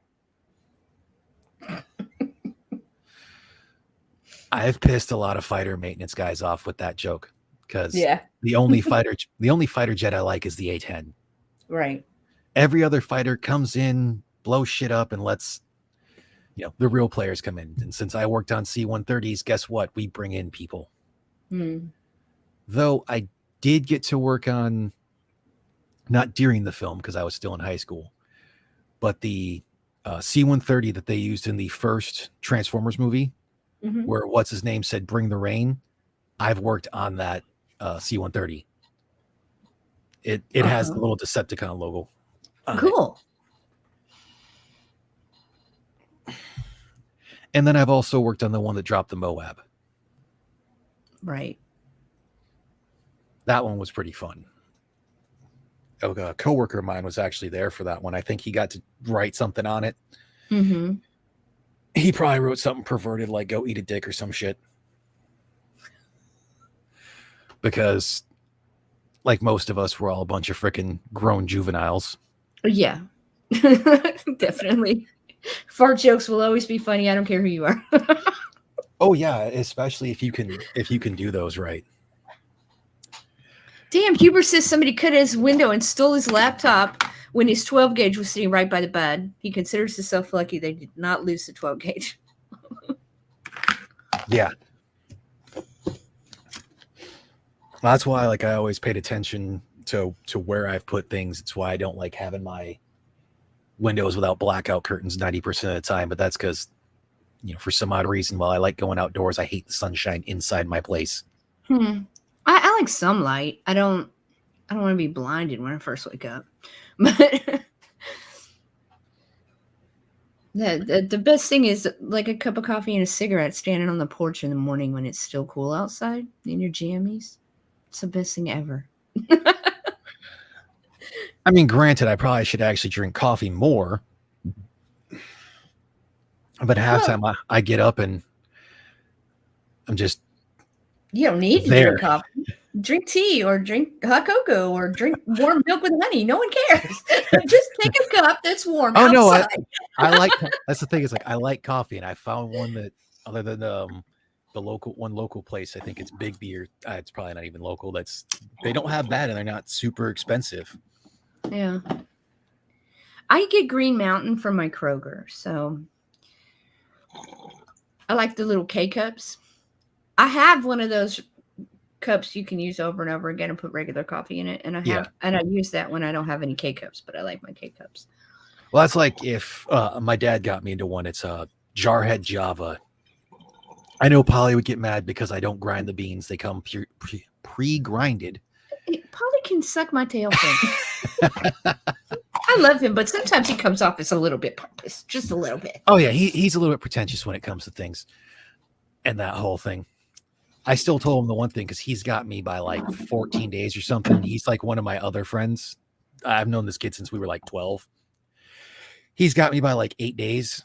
I've pissed a lot of fighter maintenance guys off with that joke, because the only fighter jet I like is the A-10. Right. Every other fighter comes in, blows shit up, and lets the real players come in. And since I worked on C-130s, guess what? We bring in people. Though I did get to work on, not during the film because I was still in high school, but the C-130 that they used in the first Transformers movie, where what's his name said, "Bring the rain." I've worked on that C-130. It has the little Decepticon logo. Cool. And then I've also worked on the one that dropped the Moab. Right. That one was pretty fun. A coworker of mine was actually there for that one. I think he got to write something on it. Mm-hmm. He probably wrote something perverted like "go eat a dick" or some shit. Because, like most of us, we're all a bunch of freaking grown juveniles. Yeah, definitely. Fart jokes will always be funny. I don't care who you are. Oh yeah, especially if you can do those right. Damn, Huber says somebody cut his window and stole his laptop when his 12 gauge was sitting right by the bed. He considers himself lucky they did not lose the 12 gauge. Yeah. That's why I always paid attention to where I've put things. It's why I don't like having my windows without blackout curtains 90% of the time, but that's because, for some odd reason, while I like going outdoors, I hate the sunshine inside my place. I like some light. I don't want to be blinded when I first wake up. But the best thing is like a cup of coffee and a cigarette standing on the porch in the morning when it's still cool outside in your jammies. It's the best thing ever. I mean, granted, I probably should actually drink coffee more. But half time I get up and I'm just you don't need to drink coffee. Drink tea or drink hot cocoa or drink warm milk with honey. No one cares. Just take a cup that's warm. Oh outside. No, I like. That's the thing. Is I like coffee, and I found one that other than the local place. I think it's Big Beer. It's probably not even local. They don't have that, and they're not super expensive. Yeah, I get Green Mountain from my Kroger, so I like the little K cups. I have one of those cups you can use over and over again and put regular coffee in it, and I use that when I don't have any K cups, but I like my K cups. Well, that's like if my dad got me into one. It's a Jarhead Java. I know Polly would get mad because I don't grind the beans; they come pre-grinded. Polly can suck my tail. I love him, but sometimes he comes off as a little bit pompous, just a little bit. Oh yeah, he's a little bit pretentious when it comes to things, and that whole thing. I still told him the one thing because he's got me by 14 days or something. He's like one of my other friends. I've known this kid since we were 12. He's got me by 8 days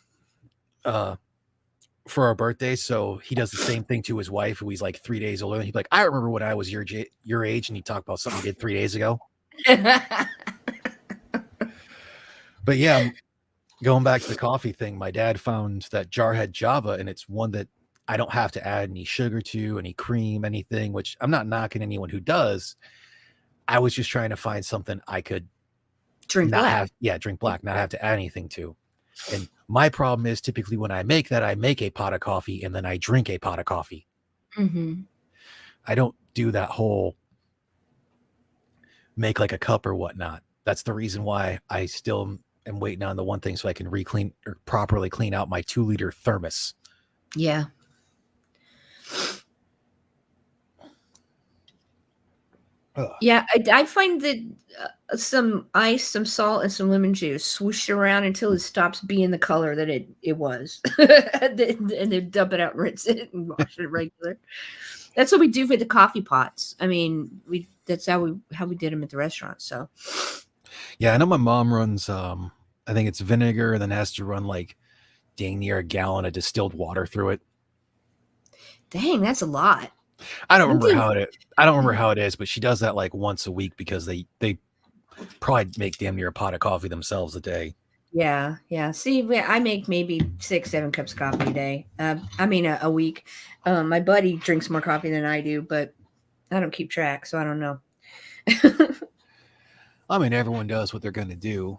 for our birthday. So he does the same thing to his wife, who he's 3 days older. And he'd be like, I remember when I was your age, and he talked about something he did 3 days ago. But yeah, going back to the coffee thing, my dad found that Jarhead Java, and it's one that I don't have to add any sugar to, any cream, anything, which I'm not knocking anyone who does. I was just trying to find something I could drink black. Drink black, not have to add anything to. And my problem is typically when I make that, I make a pot of coffee and then I drink a pot of coffee. Mm-hmm. I don't do that whole make a cup or whatnot. That's the reason why I still am waiting on the one thing so I can properly clean out my 2-liter thermos. Yeah. Yeah, I find that some ice, some salt, and some lemon juice swoosh around until it stops being the color that it was. and then dump it out, rinse it, and wash it regular. That's what we do for the coffee pots. I mean, that's how we did them at the restaurant. So yeah, I know my mom runs I think it's vinegar and then has to run dang near a gallon of distilled water through it. Dang, that's a lot. I don't remember how it is, but she does that once a week because they probably make damn near a pot of coffee themselves a day. Yeah. See, I make maybe 6-7 cups of coffee a day. A week. My buddy drinks more coffee than I do, but I don't keep track, so I don't know. I mean, everyone does what they're going to do.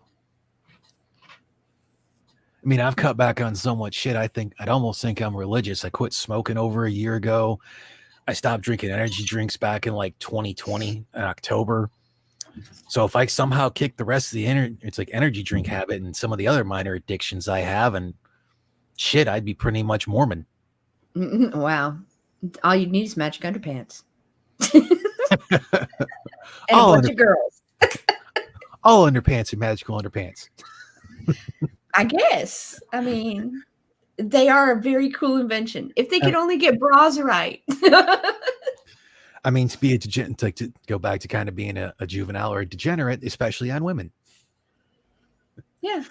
I mean, I've cut back on so much shit. I'd almost think I'm religious. I quit smoking over a year ago. I stopped drinking energy drinks back in 2020 in October. So if I somehow kick the rest of the energy drink habit and some of the other minor addictions I have, and shit, I'd be pretty much Mormon. Wow. All you need is magic underpants. And a bunch of girls. All underpants are magical underpants. I guess. I mean, they are a very cool invention. If they could only get bras right. I mean, to be a to go back to kind of being a juvenile or a degenerate, especially on women. Yeah.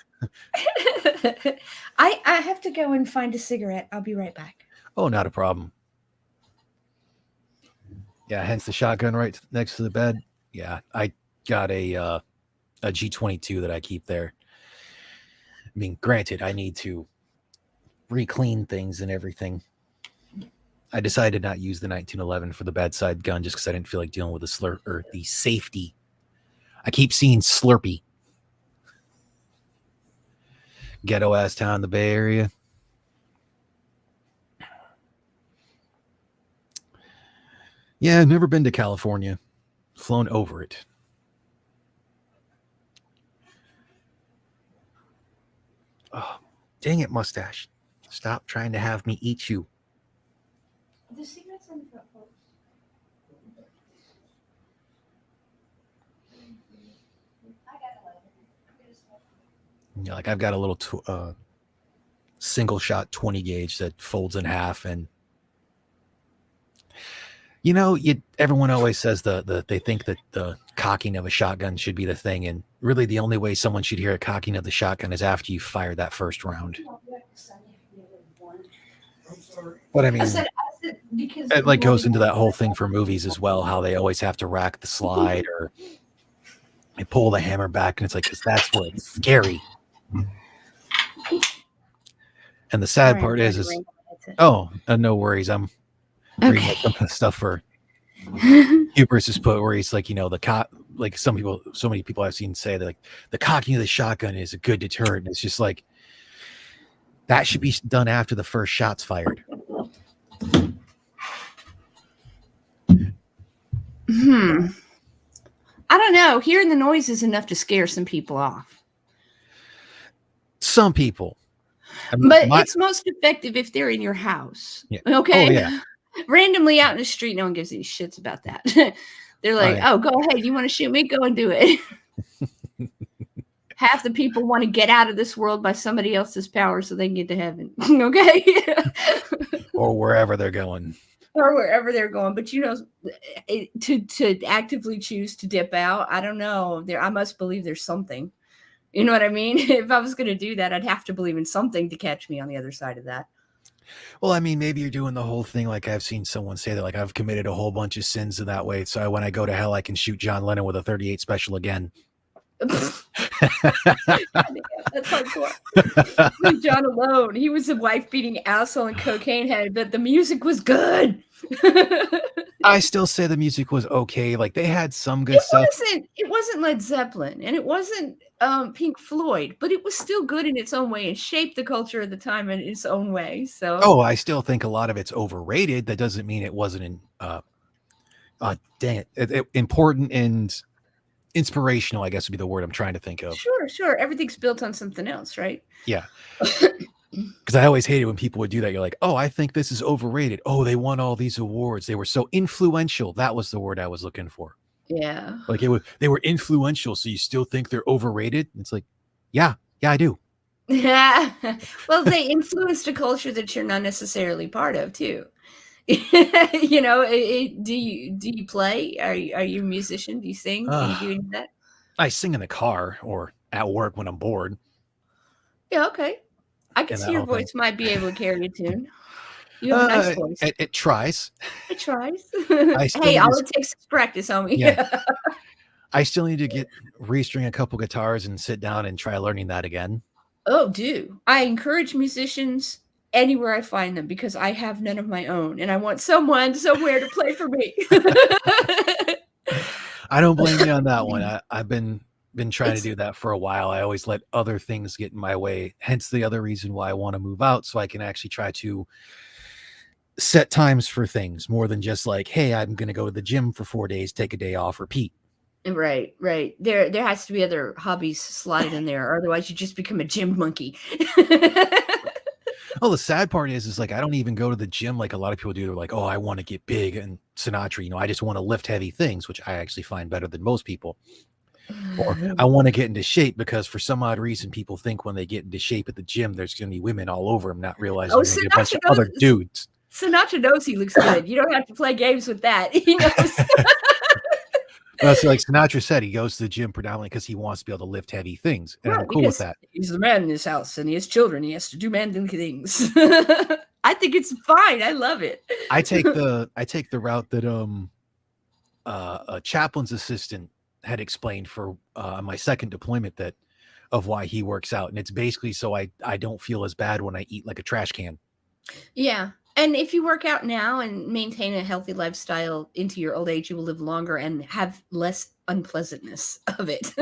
I have to go and find a cigarette. I'll be right back. Oh, not a problem. Yeah, hence the shotgun right next to the bed. Yeah, I got a G22 that I keep there. I mean, granted, I need to re-clean things and everything. I decided not to use the 1911 for the bedside gun just because I didn't feel like dealing with the slurp or the safety. I keep seeing Slurpee. Ghetto ass town in the Bay Area. Yeah, I've never been to California. Flown over it. Oh, dang it, mustache. Stop trying to have me eat you. The cigarette's on the front porch. Yeah, like I've got a little single shot 20 gauge that folds in half, and you know, everyone always says they think that the cocking of a shotgun should be the thing, and really the only way someone should hear a cocking of the shotgun is after you fire that first round. But I mean, it like goes into that whole thing for movies as well, how they always have to rack the slide or they pull the hammer back, and it's like, 'cause that's where it's scary. And the sad part is no worries. I'm reading some stuff for Hubris has put where he's like, you know, like so many people I've seen say that like the cocking of the shotgun is a good deterrent. It's just like that should be done after the first shot's fired. I don't know. Hearing the noise is enough to scare some people off. Some people. I mean, but it's most effective if they're in your house. Yeah. Okay. Oh, yeah. Randomly out in the street, no one gives any shits about that. They're like, oh, go ahead. You want to shoot me? Go and do it. Half the people want to get out of this world by somebody else's power so they can get to heaven. Okay. Or wherever they're going. But you know, to actively choose to dip out, I don't know. I must believe there's something. You know what I mean? If I was going to do that, I'd have to believe in something to catch me on the other side of that. Well, I mean, maybe you're doing the whole thing like I've seen someone say that, like, I've committed a whole bunch of sins in that way. So when I go to hell, I can shoot John Lennon with a 38 special again. That's hardcore. John alone. He was a wife-beating asshole and cocaine head, but the music was good. I still say the music was okay. Like they had some good stuff. It wasn't Led Zeppelin and it wasn't Pink Floyd, but it was still good in its own way and shaped the culture of the time in its own way. So I still think a lot of it's overrated. That doesn't mean it wasn't important and inspirational, I guess would be the word I'm trying to think of. Sure. Everything's built on something else, right? Yeah. Because I always hated when people would do that. You're like, oh, I think this is overrated. Oh, they won all these awards. They were so influential. That was the word I was looking for. Yeah. Like they were influential. So you still think they're overrated? It's like, yeah, I do. Yeah. Well, they influenced a culture that you're not necessarily part of too. You know, do you play? Are you a musician? Do you sing? Do you do any of that? I sing in the car or at work when I'm bored. Yeah, okay. I can see your voice might be able to carry a tune. You have a nice voice. It tries. It tries. Hey, all it takes is practice, homie. Yeah. I still need to restring a couple guitars and sit down and try learning that again. Oh, do. I encourage musicians anywhere I find them because I have none of my own and I want someone somewhere to play for me. I don't blame you on that one. I've been trying to do that for a while. I always let other things get in my way. Hence the other reason why I want to move out, so I can actually try to set times for things more than just like, hey, I'm going to go to the gym for 4 days, take a day off, repeat. Right. There has to be other hobbies slotted in there, or otherwise you just become a gym monkey. Oh, the sad part is like I don't even go to the gym like a lot of people do. They're like, oh, I want to get big and Sinatra. You know, I just want to lift heavy things, which I actually find better than most people. Or I want to get into shape because for some odd reason, people think when they get into shape at the gym, there's going to be women all over them, not realizing Oh, you're going to get a bunch of other dudes. Sinatra knows he looks good. You don't have to play games with that. He knows. Well, so like Sinatra said, he goes to the gym predominantly because he wants to be able to lift heavy things, and I'm cool with that. He's the man in his house, and he has children. He has to do manly things. I think it's fine. I love it. I take the route that a chaplain's assistant had explained for my second deployment that of why he works out, and it's basically so I don't feel as bad when I eat like a trash can. Yeah. And if you work out now and maintain a healthy lifestyle into your old age, you will live longer and have less unpleasantness of it.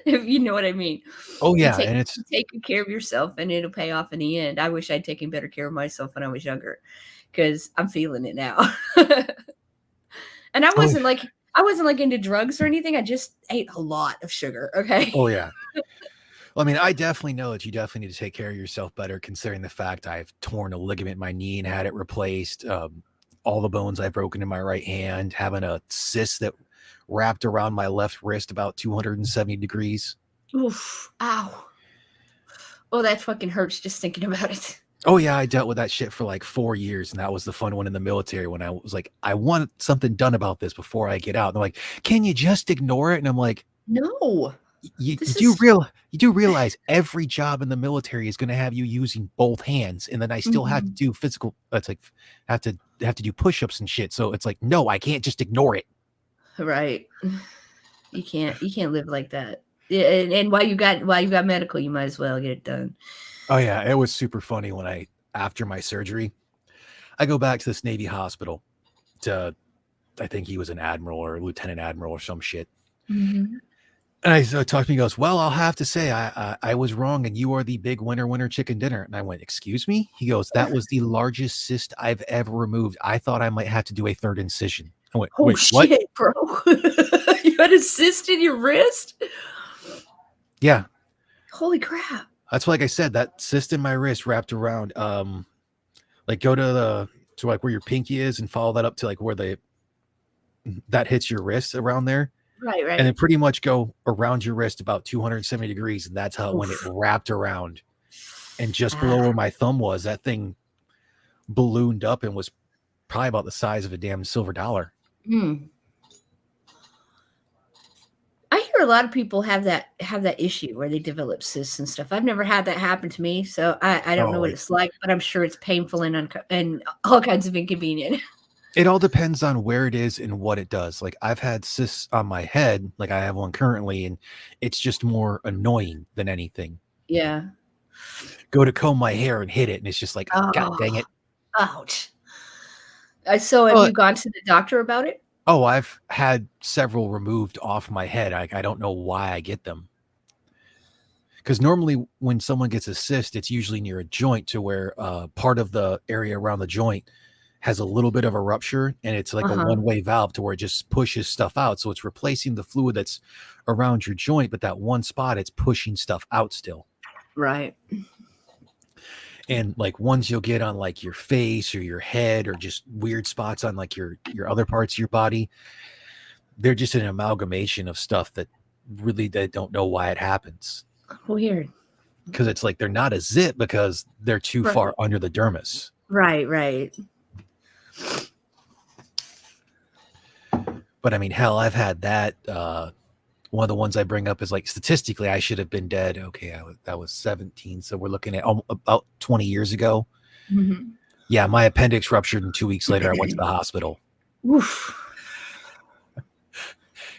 If you know what I mean. Oh yeah, and it's taking care of yourself and it'll pay off in the end. I wish I'd taken better care of myself when I was younger because I'm feeling it now. And I wasn't like into drugs or anything. I just ate a lot of sugar. Okay. Oh yeah. Well, I mean, I definitely know that you definitely need to take care of yourself better, considering the fact I've torn a ligament in my knee and had it replaced. All the bones I've broken in my right hand, having a cyst that wrapped around my left wrist about 270 degrees. Oof! Ow! Oh, that fucking hurts just thinking about it. Oh yeah, I dealt with that shit for like 4 years, and that was the fun one in the military when I was like, I want something done about this before I get out. And they're like, can you just ignore it? And I'm like, no. You do realize every job in the military is going to have you using both hands, and then I still have to do physical. It's like have to do push-ups and shit. So it's like, no, I can't just ignore it. Right? You can't live like that. And while you got medical, you might as well get it done. Oh yeah, it was super funny when after my surgery, I go back to this Navy hospital to, I think he was an admiral or lieutenant admiral or some shit. Mm-hmm. And I talked to me, he goes, well, I'll have to say I was wrong, and you are the big winner chicken dinner. And I went, excuse me? He goes, that was the largest cyst I've ever removed. I thought I might have to do a third incision. I went, wait, shit, what? Bro. You had a cyst in your wrist? Yeah. Holy crap. That's like I said, that cyst in my wrist wrapped around, like go to like where your pinky is and follow that up to like where that hits your wrist around there. Right. And then pretty much go around your wrist about 270 degrees. And that's how when it wrapped around and just below where my thumb was, that thing ballooned up and was probably about the size of a damn silver dollar. I hear a lot of people have that issue where they develop cysts and stuff. I've never had that happen to me, so I don't know what it's like, but I'm sure it's painful and all kinds of inconvenient. It all depends on where it is and what it does. Like I've had cysts on my head, like I have one currently, and it's just more annoying than anything. Yeah. Go to comb my hair and hit it, and it's just like, God dang it. Ouch. So have you gone to the doctor about it? Oh, I've had several removed off my head. I don't know why I get them. Because normally when someone gets a cyst, it's usually near a joint to where part of the area around the joint has a little bit of a rupture, and it's like a one-way valve to where it just pushes stuff out. So it's replacing the fluid that's around your joint, but that one spot, it's pushing stuff out still. Right. And like ones you'll get on like your face or your head or just weird spots on like your other parts of your body, they're just an amalgamation of stuff that really they don't know why it happens. Weird. Because it's like they're not a zit because they're too far under the dermis. Right. But I mean, hell, I've had that. One of the ones I bring up is like statistically, I should have been dead. Okay, that was 17, so we're looking at about 20 years ago. Mm-hmm. Yeah, my appendix ruptured, and 2 weeks later, I went to the hospital. Oof.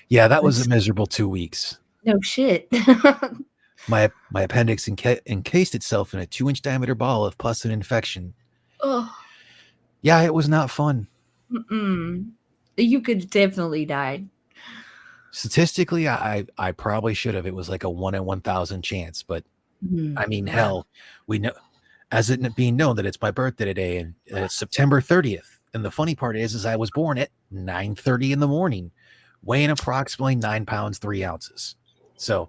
Yeah, that was a miserable 2 weeks. No shit. My appendix encased itself in a 2-inch diameter ball of pus and infection. Oh. Yeah, it was not fun. You could definitely die. Statistically, I probably should have. It was like a 1 in 1,000 chance, but I mean, hell, we know, as it being known that it's my birthday today, and it's September 30th. And the funny part is I was born at 9:30 in the morning, weighing approximately 9 pounds 3 ounces. So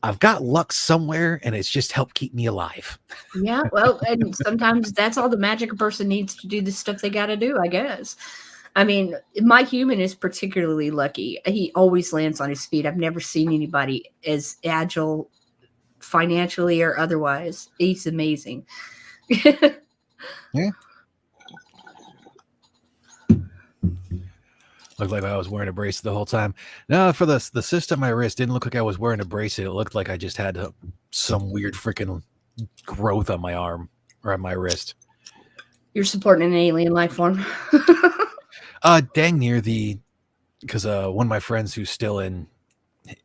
I've got luck somewhere, and it's just helped keep me alive. Yeah, well, and sometimes that's all the magic a person needs to do the stuff they got to do, I guess. I mean, my human is particularly lucky. He always lands on his feet. I've never seen anybody as agile financially or otherwise. He's amazing. Yeah. Looked like I was wearing a bracelet the whole time. No, for the cyst on my wrist, didn't look like I was wearing a bracelet. It looked like I just had some weird freaking growth on my arm or on my wrist. You're supporting an alien life form. Dang near because one of my friends who's still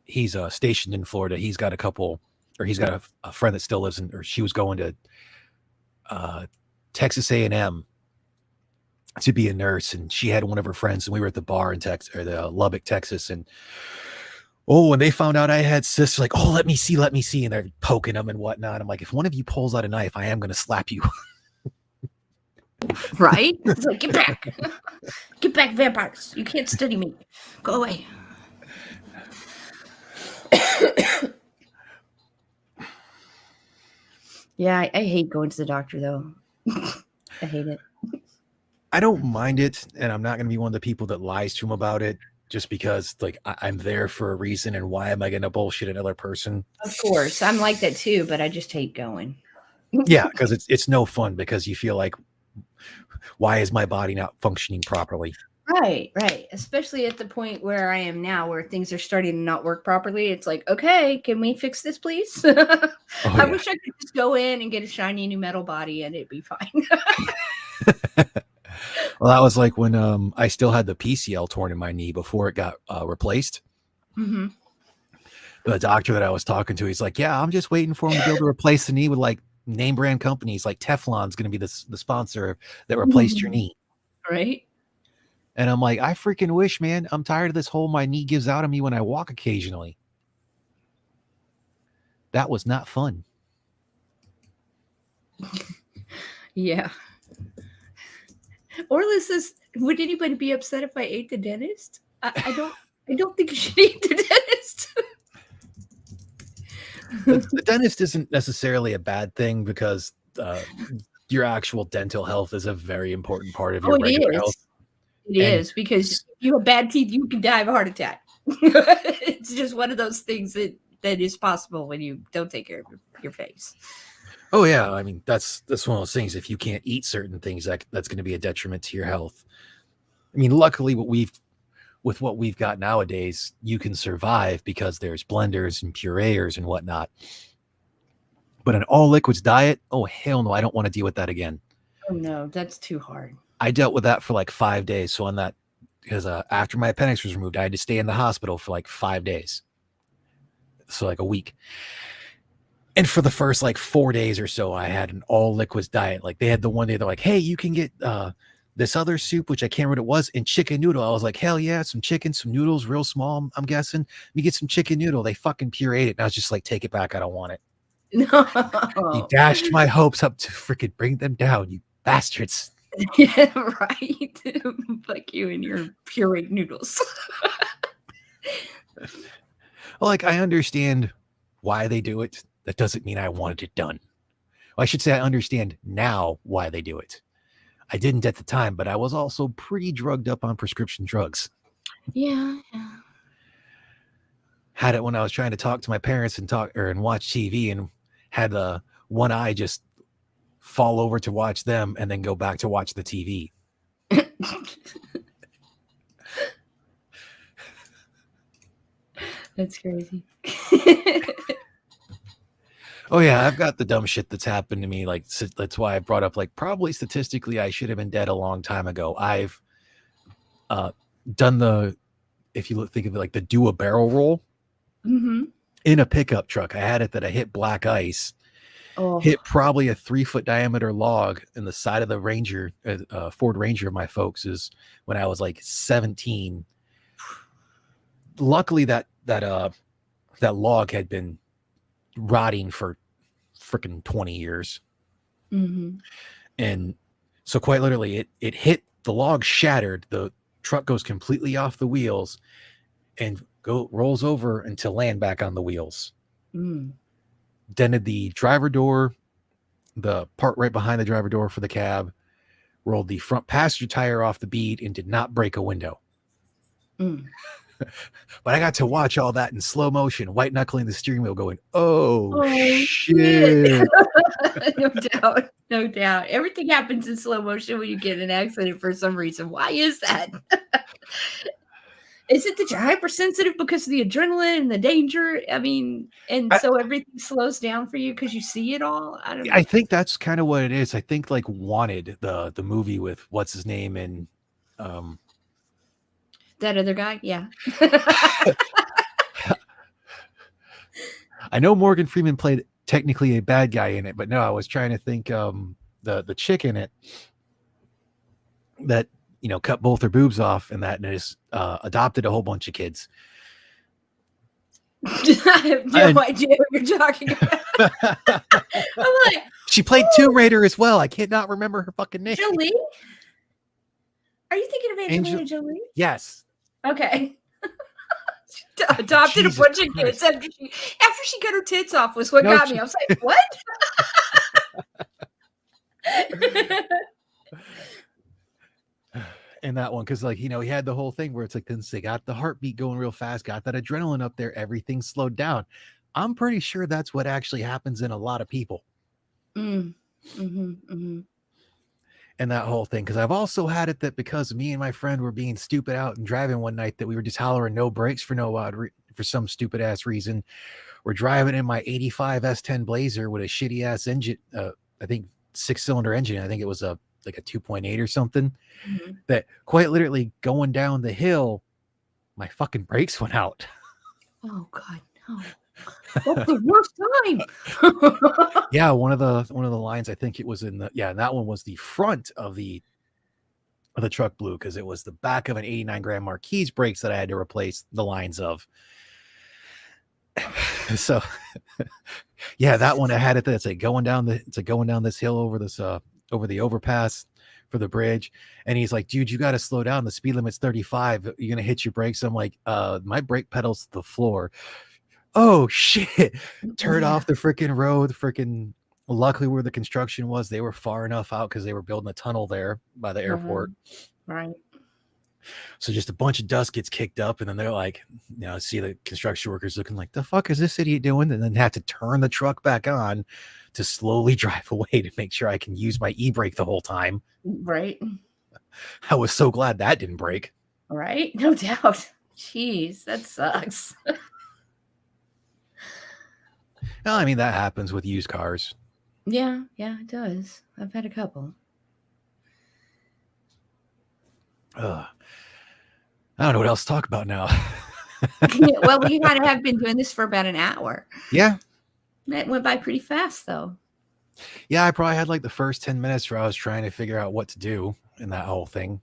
he's stationed in Florida. He's got he's got a friend that still lives or she was going to Texas A&M to be a nurse, and she had one of her friends, and we were at the bar in Texas, or the Lubbock, Texas, and when they found out I had cysts, like, oh, let me see, and they're poking them and whatnot. I'm like, if one of you pulls out a knife, I am going to slap you. Right? It's like, get back, vampires! You can't study me. Go away. Yeah, I hate going to the doctor though. I hate it. I don't mind it, and I'm not going to be one of the people that lies to him about it just because, like, I'm there for a reason, and why am I going to bullshit another person? Of course. I'm like that too, but I just hate going. Yeah, because it's no fun because you feel like, why is my body not functioning properly? Right. Especially at the point where I am now, where things are starting to not work properly. It's like, okay, can we fix this, please? I wish I could just go in and get a shiny new metal body and it'd be fine. Well, that was like when I still had the PCL torn in my knee before it got replaced. Mm-hmm. The doctor that I was talking to, he's like, yeah, I'm just waiting for him to be able to replace the knee with like name brand companies. Like Teflon's going to be the sponsor that replaced your knee. Right. And I'm like, I freaking wish, man. I'm tired of this whole my knee gives out on me when I walk occasionally. That was not fun. Yeah. Orla says, would anybody be upset if I ate the dentist? I don't think you should eat the dentist. The dentist isn't necessarily a bad thing because your actual dental health is a very important part of your regular health. It is, because if you have bad teeth, you can die of a heart attack. It's just one of those things that is possible when you don't take care of your face. Oh yeah, I mean that's one of those things. If you can't eat certain things, that's going to be a detriment to your health. I mean, luckily, with what we've got nowadays, you can survive because there's blenders and pureers and whatnot. But an all liquids diet, oh hell no, I don't want to deal with that again. Oh no, that's too hard. I dealt with that for like 5 days. So on that, because after my appendix was removed, I had to stay in the hospital for like 5 days. So like a week. And for the first like 4 days or so, I had an all liquids diet. Like they had the one day they're like, hey, you can get this other soup, which I can't remember what it was, and chicken noodle. I was like, hell yeah, some chicken, some noodles, real small, I'm guessing. Let me get some chicken noodle. They fucking pureed it. And I was just like, take it back. I don't want it. No. You dashed my hopes up to freaking bring them down, you bastards. Yeah, right. Fuck you and your pureed noodles. Like, I understand why they do it. That doesn't mean I wanted it done. Well, I should say I understand now why they do it. I didn't at the time, but I was also pretty drugged up on prescription drugs. Yeah. Had it when I was trying to talk to my parents and watch TV, and had one eye just fall over to watch them and then go back to watch the TV. That's crazy. Oh yeah, I've got the dumb shit that's happened to me. Like, that's why I brought up, like, probably statistically I should have been dead a long time ago. I've done if you think of it, like the do a barrel roll in a pickup truck. I had it that I hit black ice. Hit probably a 3-foot diameter log in the side of the Ranger, Ford Ranger of my folks, is when I was like 17. Luckily that log had been rotting for freaking 20 years. And so quite literally it hit, the log shattered, the truck goes completely off the wheels and rolls over and land back on the wheels. Dented the driver door, the part right behind the driver door for the cab, rolled the front passenger tire off the bead, and did not break a window. Mm. But I got to watch all that in slow motion, white knuckling the steering wheel, going, "Oh, Oh, shit!" No doubt. No doubt. Everything happens in slow motion when you get in an accident for some reason. Why is that? Is it that you're hypersensitive because of the adrenaline and the danger? I mean, and so everything slows down for you because you see it all? I don't know. I think that's kind of what it is. I think like Wanted, the movie with what's his name, and That other guy? Yeah. I know Morgan Freeman played technically a bad guy in it, but no, I was trying to think the chick in it that, you know, cut both her boobs off and that, and has adopted a whole bunch of kids. I have no idea what you're talking about. I'm like, she played Tomb Raider as well. I cannot remember her fucking name. Jolie? Are you thinking of Angelina Jolie? Yes. Okay. She adopted Jesus a bunch of Christ. kids after she cut her tits off was what got me. I was like, what? In that one, because like, you know, he had the whole thing where it's like, they got the heartbeat going real fast, got that adrenaline up there, everything slowed down. I'm pretty sure that's what actually happens in a lot of people. Mm. Mm-hmm, mm-hmm. And that whole thing, because I've also had it that because me and my friend were being stupid out and driving one night, that we were just hollering no brakes for for some stupid ass reason. We're driving in my 85 S10 Blazer with a shitty ass engine, I think 6-cylinder engine. I think it was like a 2.8 or something. Mm-hmm. That quite literally going down the hill, my fucking brakes went out. Oh God, no. That's the worst time. Yeah, one of the lines, I think it was and that one was the front of the truck blew because it was the back of an 89 Grand Marquis brakes that I had to replace the lines of. So yeah, that one I had it that's like going down this hill over this over the overpass for the bridge, and he's like, dude, you got to slow down, the speed limit's 35, you're gonna hit your brakes. I'm like, my brake pedal's to the floor. Oh shit. Turn off the freaking road. Luckily where the construction was, they were far enough out because they were building a tunnel there by the airport. Right. So just a bunch of dust gets kicked up, and then they're like, you know, see the construction workers looking like, the fuck is this idiot doing? And then have to turn the truck back on to slowly drive away to make sure I can use my e-brake the whole time. Right. I was so glad that didn't break. Right. No doubt. Jeez, that sucks. Well, I mean, that happens with used cars. Yeah, it does. I've had a couple. I don't know what else to talk about now. Well, we kind of have been doing this for about an hour. Yeah. It went by pretty fast, though. Yeah, I probably had like the first 10 minutes where I was trying to figure out what to do in that whole thing.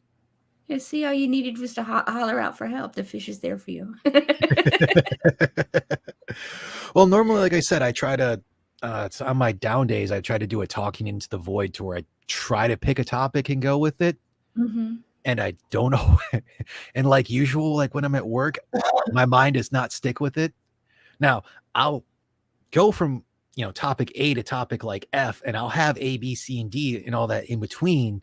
Yeah, see, all you needed was to holler out for help. The fish is there for you. Well, normally, like I said, I try to, on my down days, I try to do a talking into the void to where I try to pick a topic and go with it. Mm-hmm. And I don't know. And like usual, like when I'm at work, my mind does not stick with it. Now, I'll go from, you know, topic A to topic like F, and I'll have A, B, C, and D and all that in between.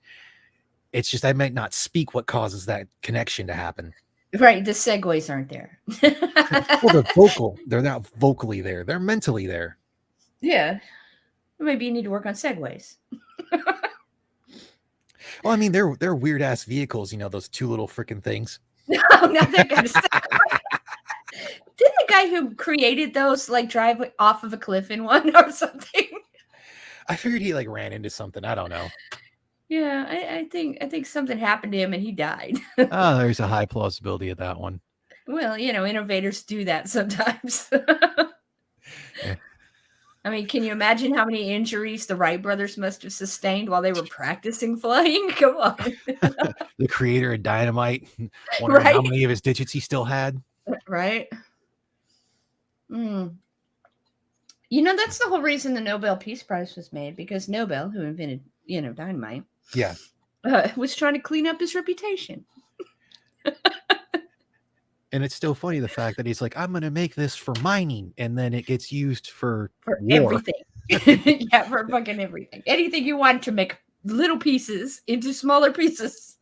It's just I might not speak what causes that connection to happen. Right. The segues aren't there. Well, they're vocal. They're not vocally there. They're mentally there. Yeah. Maybe you need to work on segues. Well, I mean, they're weird ass vehicles, you know, those two little freaking things. No, not that kind of stuff. Didn't the guy who created those like drive off of a cliff in one or something? I figured he like ran into something. I don't know. Yeah, I think something happened to him and he died. Oh, there's a high plausibility of that one. Well, you know, innovators do that sometimes. Yeah. I mean, can you imagine how many injuries the Wright brothers must have sustained while they were practicing flying? Come on. The creator of Dynamite, wondering how many of his digits he still had. Right. You know, that's the whole reason the Nobel Peace Prize was made, because Nobel, who invented, you know, dynamite, Yeah. Was trying to clean up his reputation. And it's still funny the fact that he's like, I'm going to make this for mining, and then it gets used for war. Everything. Yeah, for fucking everything. Anything you want to make little pieces into smaller pieces.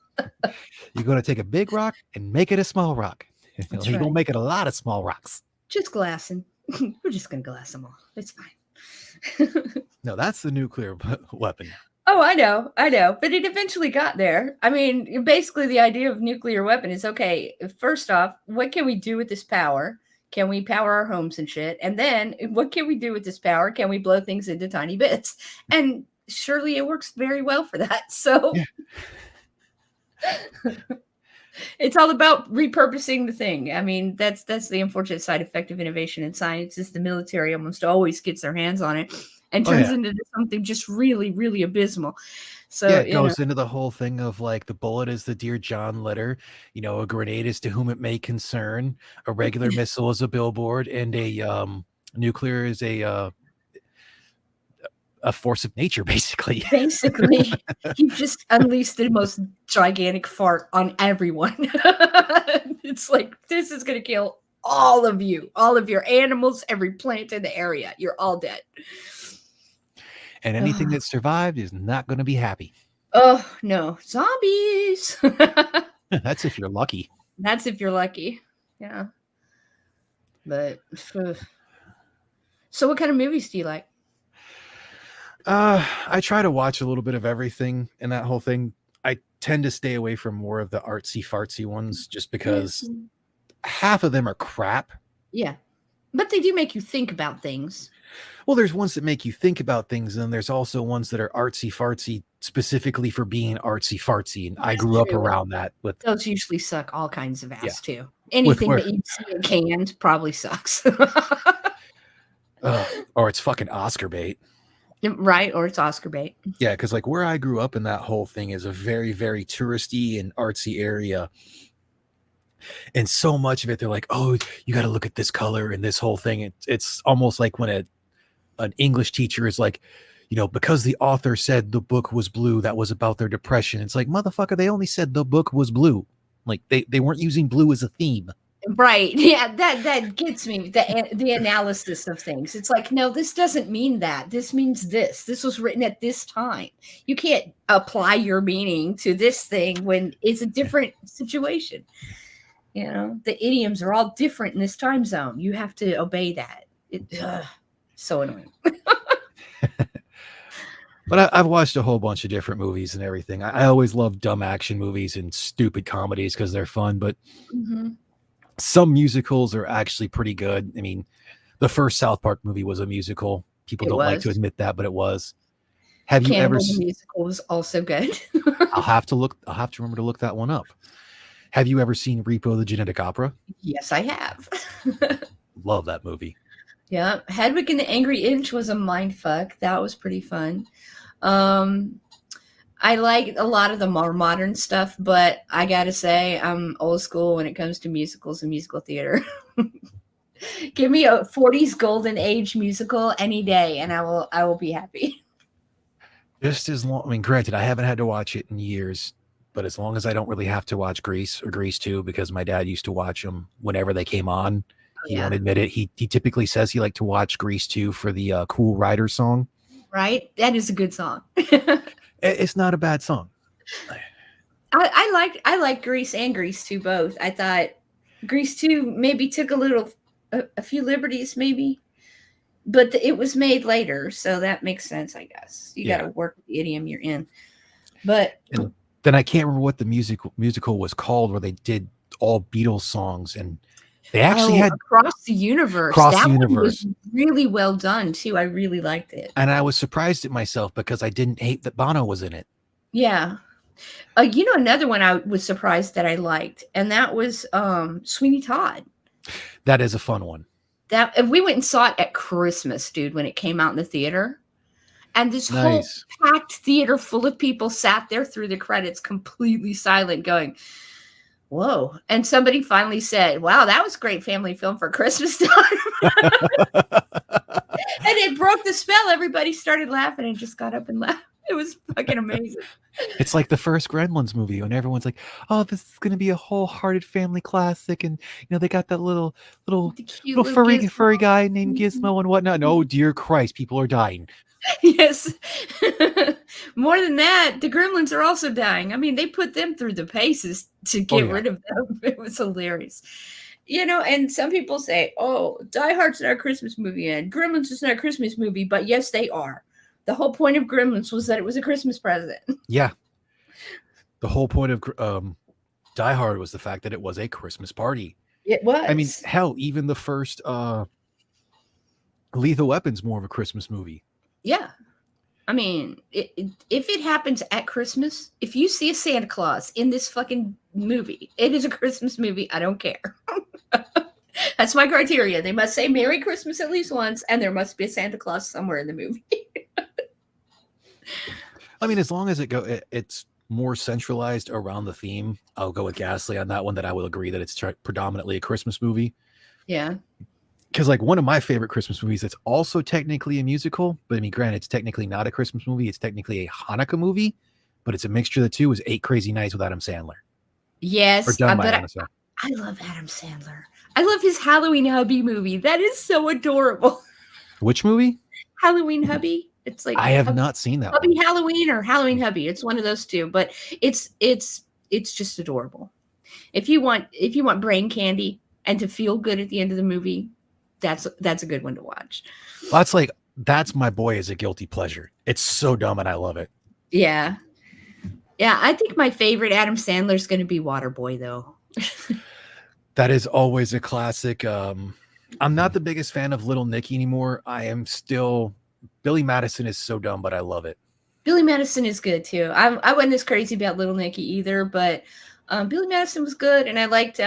You're going to take a big rock and make it a small rock. You're right. going to make it a lot of small rocks. Just glassing. We're just going to glass them all. It's fine. No, that's the nuclear weapon. Oh, I know. But it eventually got there. I mean, basically the idea of nuclear weapon is, okay, first off, what can we do with this power? Can we power our homes and shit? And then what can we do with this power? Can we blow things into tiny bits? And surely it works very well for that. So it's all about repurposing the thing. I mean, that's the unfortunate side effect of innovation in science is the military almost always gets their hands on it and turns into something just really, really abysmal. So it goes into the whole thing of like the bullet is the Dear John letter, a grenade is to whom it may concern, a regular missile is a billboard, and a nuclear is a force of nature, basically. Basically, you just unleashed the most gigantic fart on everyone. It's like, this is going to kill all of you, all of your animals, every plant in the area. You're all dead. And anything that survived is not going to be happy. Oh, no. Zombies. That's if you're lucky. That's if you're lucky. Yeah. But, so what kind of movies do you like? I try to watch a little bit of everything in that whole thing. I tend to stay away from more of the artsy fartsy ones just because half of them are crap. Yeah. But they do make you think about things. Well, there's ones that make you think about things, and there's also ones that are artsy fartsy specifically for being artsy fartsy. And I grew up around that. With those usually suck all kinds of ass too. Anything that you see canned probably sucks. Or it's fucking Oscar bait. Right, or it's Oscar bait. Yeah, because like where I grew up in that whole thing is a very, very touristy and artsy area. And so much of it, they're like, oh, you got to look at this color and this whole thing. It's almost like when an English teacher is like, because the author said the book was blue, that was about their depression. It's like, motherfucker, they only said the book was blue. Like they weren't using blue as a theme. Right. Yeah, that gets me, the analysis of things. It's like, no, this doesn't mean that. This means this. This was written at this time. You can't apply your meaning to this thing when it's a different situation. The idioms are all different in this time zone. You have to obey that. So annoying. But I've watched a whole bunch of different movies and everything. I always love dumb action movies and stupid comedies because they're fun. But some musicals are actually pretty good. I mean, the first South Park movie was a musical. People don't like to admit that, but it was. Have you ever seen the musical was also good? I'll have to remember to look that one up. Have you ever seen Repo the Genetic Opera? Yes, I have. Love that movie. Yeah, Hedwig and the Angry Inch was a mind fuck. That was pretty fun. I like a lot of the more modern stuff, but I gotta say I'm old school when it comes to musicals and musical theater. Give me a 40s golden age musical any day, and I will be happy. Just as long. I mean, granted, I haven't had to watch it in years, but as long as I don't really have to watch Grease or Grease 2, because my dad used to watch them whenever they came on. He won't admit it. He typically says he liked to watch Grease 2 for the Cool Rider song. Right? That is a good song. It's not a bad song. I like Grease and Grease 2 both. I thought Grease 2 maybe took a few liberties maybe, but it was made later, so that makes sense, I guess. You got to work with the idiom you're in. But and then I can't remember what the musical was called where they did all Beatles songs, and they actually had Across the Universe. That one was really well done too. I really liked it. And I was surprised at myself because I didn't hate that Bono was in it. Yeah. Another one I was surprised that I liked, and that was Sweeney Todd. That is a fun one. That we went and saw it at Christmas, dude, when it came out in the theater. And this whole packed theater full of people sat there through the credits completely silent going, whoa. And somebody finally said, wow, that was a great family film for Christmas time. And it broke the spell. Everybody started laughing and just got up and laughed. It was fucking amazing. It's like the first Gremlins movie when everyone's like, oh, this is going to be a wholehearted family classic. And, they got that little furry guy named Gizmo and whatnot. And, oh, dear Christ, people are dying. Yes. More than that, the gremlins are also dying. I mean, they put them through the paces to get rid of them. It was hilarious. And some people say, oh, Die Hard's not a Christmas movie and Gremlins is not a Christmas movie, but yes, they are. The whole point of Gremlins was that it was a Christmas present. Yeah. The whole point of Die Hard was the fact that it was a Christmas party. It was. I mean, hell, even the first Lethal Weapon's more of a Christmas movie. Yeah. I mean, if it happens at Christmas, if you see a Santa Claus in this fucking movie, it is a Christmas movie. I don't care. That's my criteria. They must say Merry Christmas at least once, and there must be a Santa Claus somewhere in the movie. I mean, as long as it's more centralized around the theme, I'll go with Ghastly on that one. That I will agree that it's predominantly a Christmas movie. Yeah. Because like one of my favorite Christmas movies that's also technically a musical, but I mean, granted, it's technically not a Christmas movie. It's technically a Hanukkah movie, but it's a mixture of the two, is 8 Crazy Nights with Adam Sandler. Yes. Or done by Adam Sandler. I love Adam Sandler. I love his Halloween Hubby movie. That is so adorable. Which movie? Halloween Hubby. It's like I have not seen that Hubby one. Halloween or Halloween Hubby. It's one of those two, but it's just adorable. If you want brain candy and to feel good at the end of the movie, that's a good one to watch. Well, that's my boy as a guilty pleasure. It's so dumb and I love it. Yeah. Yeah, I think my favorite Adam Sandler is going to be Waterboy, though. That is always a classic. I'm not the biggest fan of Little Nicky anymore. I am still... Billy Madison is so dumb, but I love it. Billy Madison is good, too. I wasn't as crazy about Little Nicky either, but Billy Madison was good, and I liked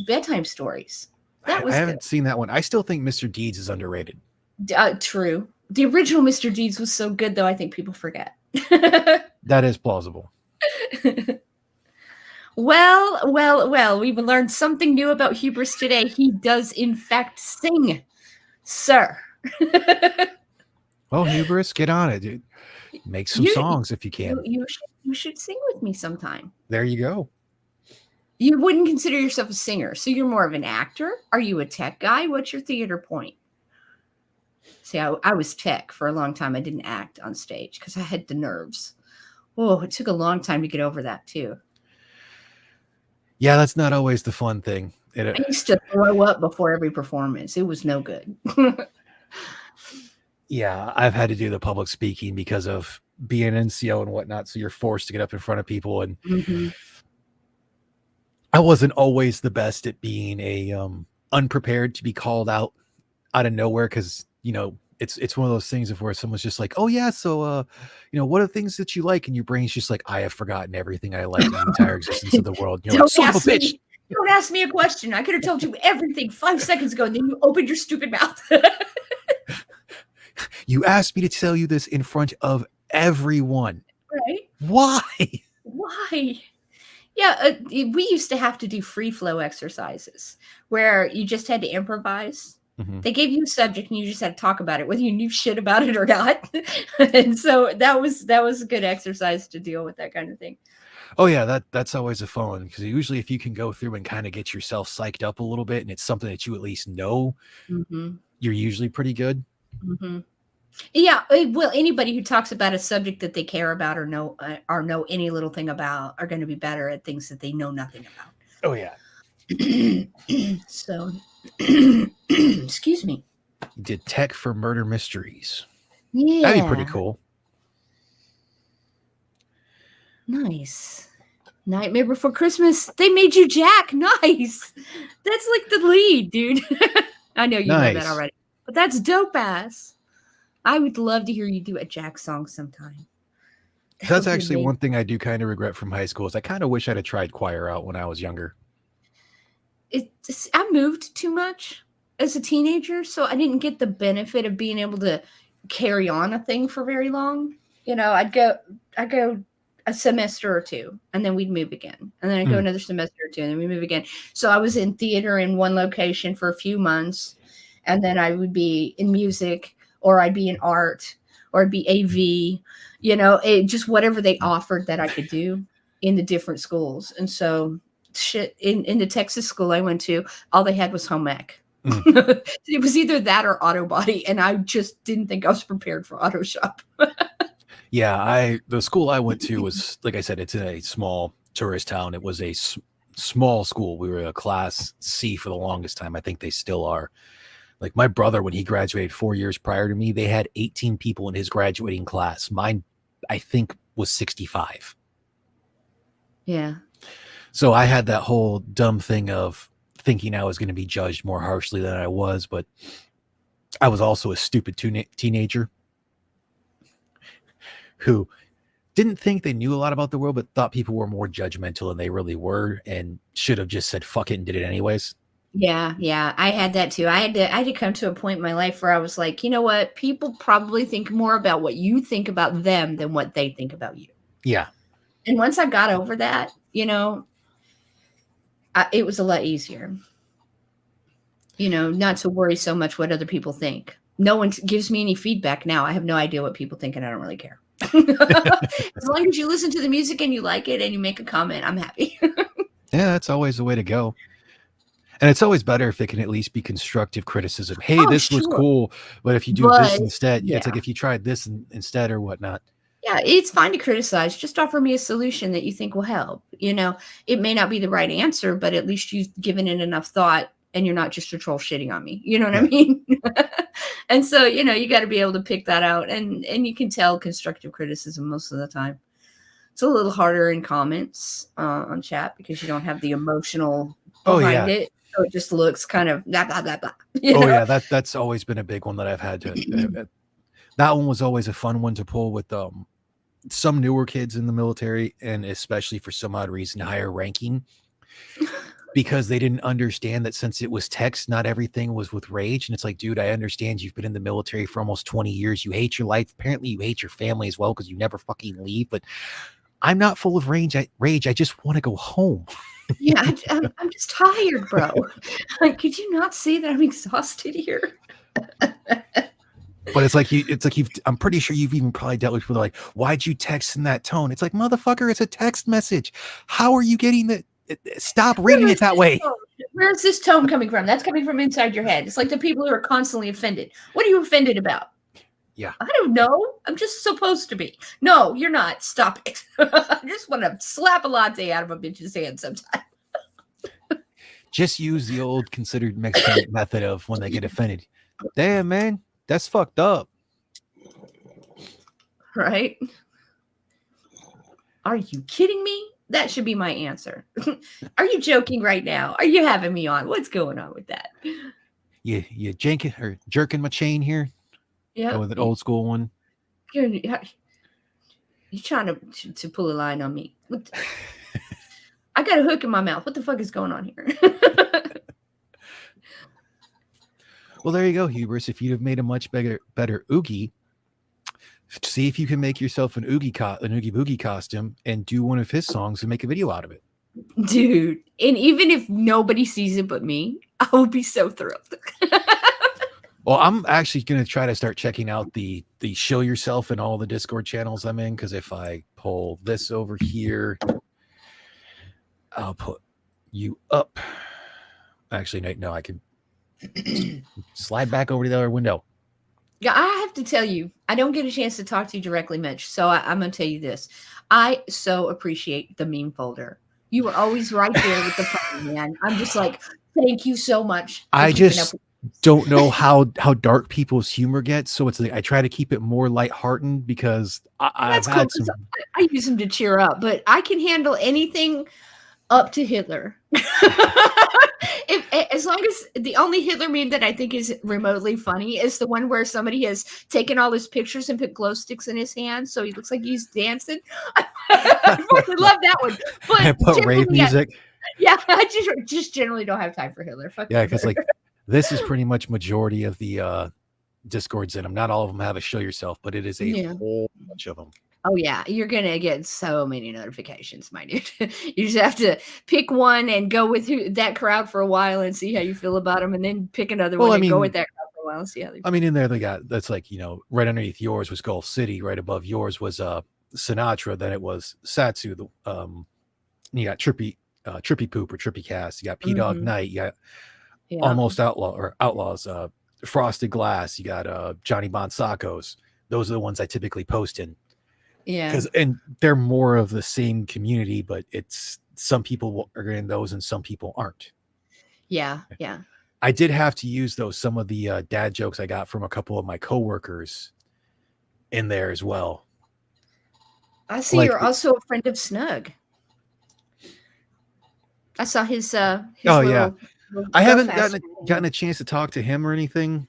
Bedtime Stories. I haven't seen that one. I still think Mr. Deeds is underrated. True. The original Mr. Deeds was so good, though, I think people forget. That is plausible. Well, we've learned something new about Hubris today. He does, in fact, sing, sir. Well, Hubris, get on it, dude. Make some songs if you can. You should sing with me sometime. There you go. You wouldn't consider yourself a singer, so you're more of an actor? Are you a tech guy? What's your theater point? See, I was tech for a long time. I didn't act on stage because I had the nerves. Oh, it took a long time to get over that, too. Yeah, that's not always the fun thing. I used to throw up before every performance. It was no good. Yeah, I've had to do the public speaking because of being an NCO and whatnot. So you're forced to get up in front of people. And I wasn't always the best at being unprepared to be called out of nowhere. Cause it's one of those things of where someone's just like, oh yeah. So, what are the things that you like? And your brain's just like, I have forgotten everything I like in the entire existence of the world. And you're like, son of a bitch. Don't ask me a question. I could have told you everything 5 seconds ago. And then you opened your stupid mouth. You asked me to tell you this in front of everyone. Right. Why? Yeah, we used to have to do free flow exercises where you just had to improvise. Mm-hmm. They gave you a subject and you just had to talk about it, whether you knew shit about it or not. And so that was a good exercise to deal with that kind of thing. Oh yeah, that's always a fun, because usually if you can go through and kind of get yourself psyched up a little bit and it's something that you at least know, you're usually pretty good. Mm-hmm. Yeah, well, anybody who talks about a subject that they care about or know any little thing about are going to be better at things that they know nothing about. Oh yeah. So, excuse me. You did tech for murder mysteries. Yeah, that'd be pretty cool. Nice. Nightmare Before Christmas. They made you Jack. Nice. That's like the lead, dude. I know you know that already, but that's dope ass. I would love to hear you do a Jack song sometime. That's actually one thing I do kind of regret from high school is I kind of wish I'd have tried choir out when I was younger. I moved too much as a teenager, so I didn't get the benefit of being able to carry on a thing for very long. I'd go a semester or two, and then we'd move again. And then I'd go another semester or two, and then we move again. So I was in theater in one location for a few months, and then I would be in music, or I'd be in art, or I'd be AV, just whatever they offered that I could do in the different schools. And so in the Texas school I went to, all they had was home ec. It was either that or auto body, and I just didn't think I was prepared for auto shop. Yeah, the school I went to was, like I said, it's in a small tourist town. It was a small school. We were a class C for the longest time. I think they still are. Like my brother, when he graduated 4 years prior to me, they had 18 people in his graduating class. Mine, I think, was 65. Yeah. So I had that whole dumb thing of thinking I was going to be judged more harshly than I was, but I was also a stupid teenager who didn't think they knew a lot about the world, but thought people were more judgmental than they really were, and should have just said fuck it and did it anyways. Yeah, I had that too. I had to come to a point in my life where I was like, you know what? People probably think more about what you think about them than what they think about you. Yeah. And once I got over that, it was a lot easier. Not to worry so much what other people think. No one gives me any feedback now. I have no idea what people think, and I don't really care. As long as you listen to the music and you like it and you make a comment, I'm happy. Yeah, that's always the way to go. And it's always better if it can at least be constructive criticism. Hey, this was cool, but if you do this instead, it's like if you tried this instead or whatnot. Yeah, it's fine to criticize. Just offer me a solution that you think will help. It may not be the right answer, but at least you've given it enough thought and you're not just a troll shitting on me. You know what I mean? And so, you got to be able to pick that out. And you can tell constructive criticism most of the time. It's a little harder in comments on chat because you don't have the emotional behind it. So it just looks kind of blah, blah, blah, blah. Yeah, that's always been a big one that I've had to. That one was always a fun one to pull with some newer kids in the military, and especially for some odd reason, higher ranking, because they didn't understand that since it was text, not everything was with rage. And it's like, dude, I understand you've been in the military for almost 20 years. You hate your life. Apparently you hate your family as well because you never fucking leave. But I'm not full of rage. I just want to go home. Yeah, I'm just tired, bro. Like, could you not see that I'm exhausted here? But I'm pretty sure you've even probably dealt with people like, why'd you text in that tone? It's like, motherfucker, it's a text message. How are you getting the? Stop reading it that way. Where's this tone coming from? That's coming from inside your head. It's like the people who are constantly offended. What are you offended about? Yeah. I don't know. I'm just supposed to be. No, you're not. Stop it. I just want to slap a latte out of a bitch's hand sometime. Just use the old considered Mexican method of when they get offended. Damn, man, that's fucked up. Right? Are you kidding me? That should be my answer. Are you joking right now? Are you having me on? What's going on with that? You jerking my chain here? Yeah. With an old school one. You're trying to pull a line on me. I got a hook in my mouth. What the fuck is going on here? Well, there you go, Hubris. If you'd have made a much better Oogie, see if you can make yourself an Oogie Boogie costume and do one of his songs and make a video out of it. Dude, and even if nobody sees it but me, I will be so thrilled. Well, I'm actually going to try to start checking out the show yourself and all the Discord channels I'm in, because if I pull this over here, I'll put you up. Actually, no, I can slide back over to the other window. Yeah, I have to tell you, I don't get a chance to talk to you directly much, so I'm going to tell you this. I so appreciate the meme folder. You were always right there with the fun, man. I'm just like, thank you so much. I just don't know how dark people's humor gets, so it's like I try to keep it more lighthearted because I've had some. I use them to cheer up, but I can handle anything up to Hitler. As long as the only Hitler meme that I think is remotely funny is the one where somebody has taken all his pictures and put glow sticks in his hands, so he looks like he's dancing. I fucking love that one. But I put rave music. Yeah, I just generally don't have time for Hitler. Fuck yeah, because like this is pretty much majority of the Discords in them. Not all of them have a show yourself, but it is a whole bunch of them. Oh yeah, you're gonna get so many notifications, my dude. You just have to pick one and go with that crowd for a while and see how you feel about them, and then pick another one and go with that crowd for a while and see how they feel. I mean, in there they got that's like, right underneath yours was Gulf City, right above yours was Sinatra, then it was Satsu. You got Trippy Poop or Trippy Cast, you got P Dog Night, you got Yeah. Almost Outlaws, Frosted Glass. You got Johnny Bonsacos. Those are the ones I typically post in. Yeah. And they're more of the same community, but it's some people are in those and some people aren't. Yeah. Yeah. I did have to use some of the dad jokes I got from a couple of my coworkers in there as well. I see you're also a friend of Snug. I saw his oh little, yeah, little I haven't Belfast gotten a chance to talk to him or anything.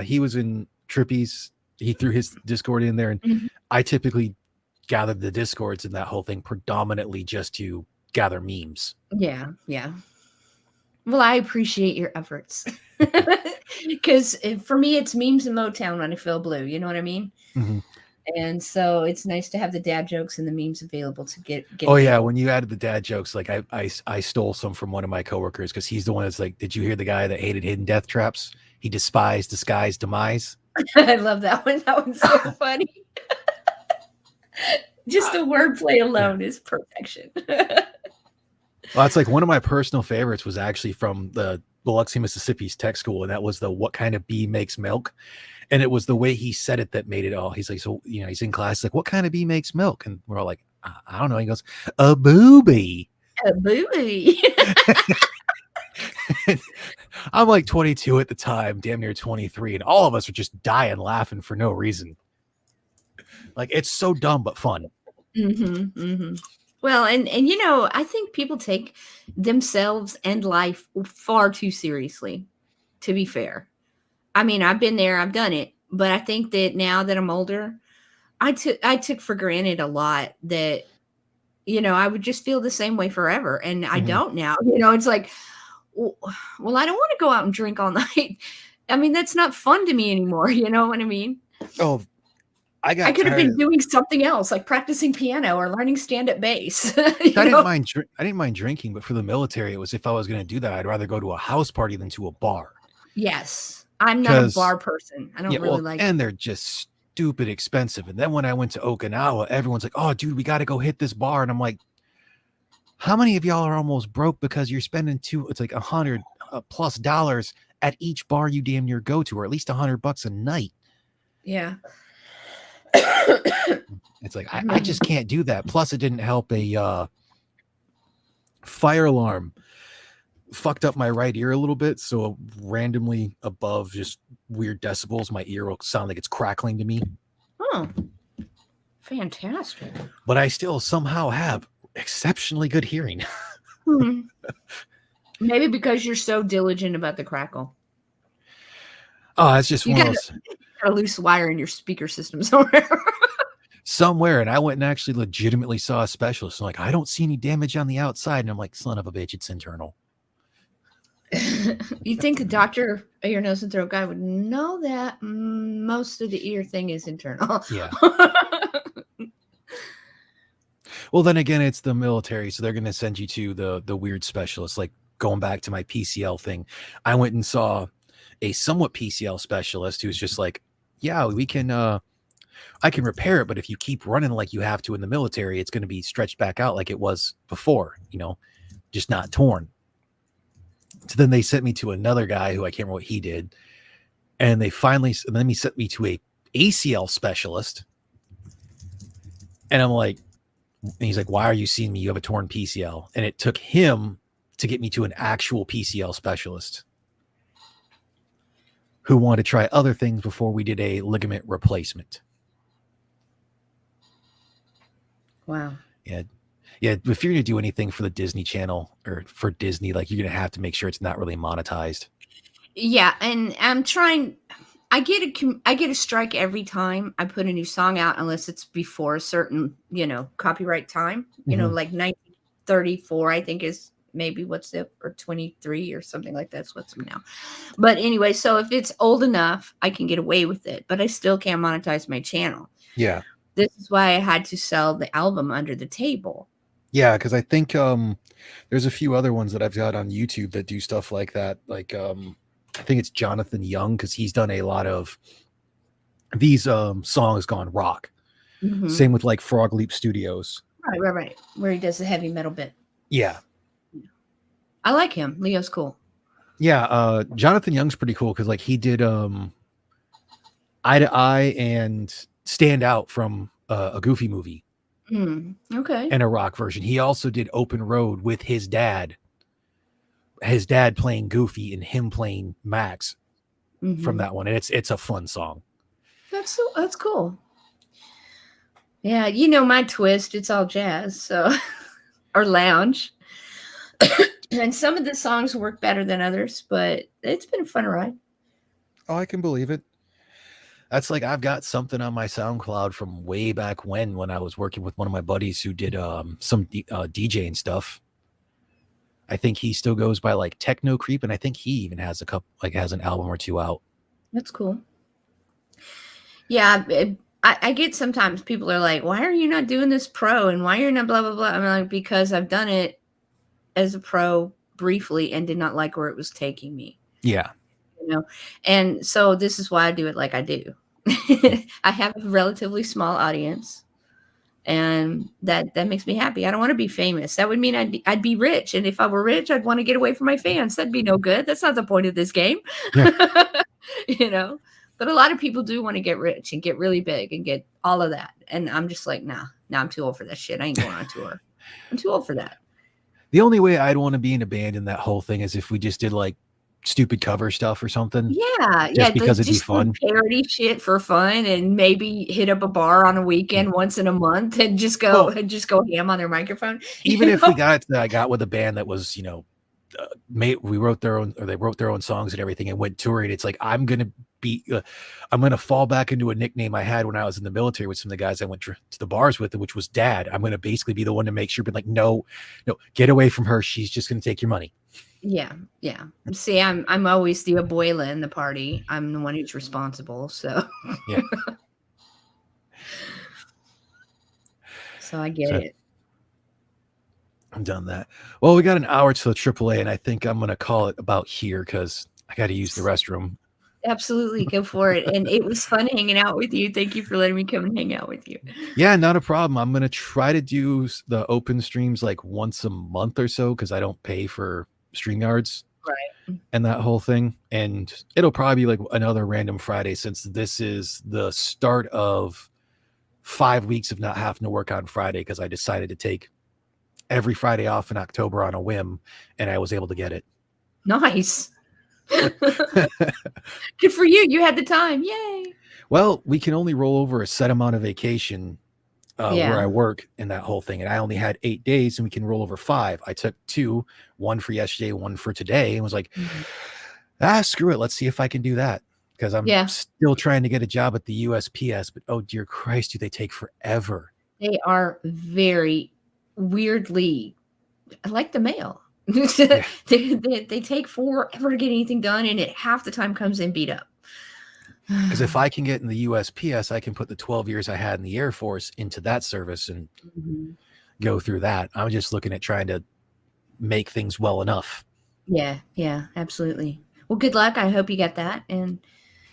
He was in Trippy's. He threw his Discord in there, and Mhm. I typically gathered the Discords and that whole thing predominantly just to gather memes. Yeah, yeah. Well, I appreciate your efforts because for me, it's memes and Motown when I feel blue. You know what I mean? Mm-hmm. And so it's nice to have the dad jokes and the memes available to get. Oh yeah, when you added the dad jokes, like I stole some from one of my coworkers because he's the one that's like, did you hear the guy that hated hidden death traps? He despised disguised demise. I love that one. That one's so funny. Just the wordplay alone is perfection. Well, that's like one of my personal favorites was actually from the Biloxi, Mississippi's tech school, and that was the "What kind of bee makes milk?" And it was the way he said it that made it all. He's like, so he's in class, like, "What kind of bee makes milk?" And we're all like, I don't know. He goes, "A booby." A booby. I'm like 22 at the time, damn near 23, and all of us are just dying laughing for no reason. Like, it's so dumb but fun. Mm-hmm, mm-hmm. Well, and I think people take themselves and life far too seriously, to be fair. I mean, I've been there, I've done it, but I think that now that I'm older, I took for granted a lot that, I would just feel the same way forever. And I don't now. It's like, well, I don't want to go out and drink all night. I mean, that's not fun to me anymore. You know what I mean? Oh, I could have been doing something else, like practicing piano or learning stand-up bass. I didn't mind drinking, but for the military, it was if I was going to do that, I'd rather go to a house party than to a bar. Yes, I'm not a bar person. I don't really like. And they're just stupid expensive. And then when I went to Okinawa, everyone's like, "Oh, dude, we got to go hit this bar," and I'm like, "How many of y'all are almost broke because you're spending it's like $100+ at each bar you damn near go to, or at least $100 a night?" Yeah. It's like I just can't do that. Plus, it didn't help. A fire alarm fucked up my right ear a little bit, so randomly above just weird decibels, my ear will sound like it's crackling to me. Oh, fantastic! But I still somehow have exceptionally good hearing. Maybe because you're so diligent about the crackle. Oh, it's just one of those. A loose wire in your speaker system somewhere. And I went and actually legitimately saw a specialist. I'm like, I don't see any damage on the outside. And I'm like, son of a bitch, it's internal. You'd think a doctor, a ear, nose, and throat guy would know that most of the ear thing is internal. Yeah. Well, then again, it's the military, so they're going to send you to the weird specialist. Like going back to my PCL thing, I went and saw a somewhat PCL specialist who's just like, yeah, we can I can repair it, but if you keep running like you have to in the military, it's going to be stretched back out like it was before, just not torn. So then they sent me to another guy who I can't remember what he did, and then he sent me to a ACL specialist, and I'm like, and he's like, why are you seeing me? You have a torn PCL. And it took him to get me to an actual PCL specialist who wanted to try other things before we did a ligament replacement. Wow. Yeah. Yeah. If you're going to do anything for the Disney Channel or for Disney, like you're going to have to make sure it's not really monetized. Yeah. And I'm trying, I get a strike every time I put a new song out, unless it's before a certain, copyright time, like 1934, I think is maybe or 23 or something like that's what's now. But anyway, so if it's old enough, I can get away with it, but I still can't monetize my channel. Yeah. This is why I had to sell the album under the table. Yeah, because I think there's a few other ones that I've got on YouTube that do stuff like that. Like I think it's Jonathan Young, because he's done a lot of these songs gone rock. Mm-hmm. Same with like Frog Leap Studios. Right. Where he does the heavy metal bit. Yeah. I like him. Leo's cool. Yeah, Jonathan Young's pretty cool because like he did Eye to Eye and Stand Out from a Goofy movie Okay. and a rock version. He also did Open Road with his dad playing Goofy and him playing Max from that one. And it's a fun song. That's cool. Yeah, you know my twist, it's all jazz, so or lounge. And some of the songs work better than others, but it's been a fun ride. Oh, I can believe it. That's like I've got something on my SoundCloud from way back when I was working with one of my buddies who did some DJing stuff. I think he still goes by like Techno Creep, and I think he even has a couple, like has an album or two out. That's cool. Yeah, I get sometimes people are like, "Why are you not doing this pro?" And why are you not blah blah blah. I'm like, because I've done it as a pro briefly and did not like where it was taking me. Yeah. You know, and so this is why I do it like I do. I have a relatively small audience, and that makes me happy. I don't want to be famous. That would mean I'd be rich, and if I were rich, I'd want to get away from my fans. That'd be no good. That's not the point of this game. Yeah. You know, but a lot of people do want to get rich and get really big and get all of that, and I'm just like, nah, I'm too old for that shit. I ain't going on tour. I'm too old for that. The only way I'd want to be in a band in that whole thing is if we just did like stupid cover stuff or something. Yeah, just because it'd be fun. Parody shit for fun, and maybe hit up a bar on a weekend once in a month and just go ham on their microphone. Even if we got I got with a band that was, they wrote their own songs and everything and went touring. It's like I'm gonna fall back into a nickname I had when I was in the military with some of the guys I went to the bars with, which was Dad. I'm gonna basically be the one to make sure, but like, no, get away from her. She's just gonna take your money. Yeah. See, I'm always the abuela in the party. I'm the one who's responsible. So yeah. So I get it. I'm done that. Well, we got an hour to the AAA, and I think I'm gonna call it about here because I got to use the restroom. Absolutely, go for it. And it was fun hanging out with you. Thank you for letting me come and hang out with you. Yeah, not a problem. I'm gonna try to do the open streams like once a month or so because I don't pay for StreamYards, right? And that whole thing. And it'll probably be like another random Friday since this is the start of 5 weeks of not having to work on Friday because I decided to take every Friday off in October on a whim, and I was able to get it. Nice. Good for you. You had the time. Yay. Well, we can only roll over a set amount of vacation where I work in that whole thing. And I only had 8 days and we can roll over 5. I took 2, one for yesterday, one for today, and was like, screw it. Let's see if I can do that. Because I'm still trying to get a job at the USPS, but oh dear Christ, do they take forever. They are very weirdly like the mail. They take forever to get anything done, and it half the time comes in beat up. Because if I can get in the USPS, I can put the 12 years I had in the Air Force into that service and go through that. I'm just looking at trying to make things well enough. Yeah, absolutely. Well, good luck. I hope you get that. And,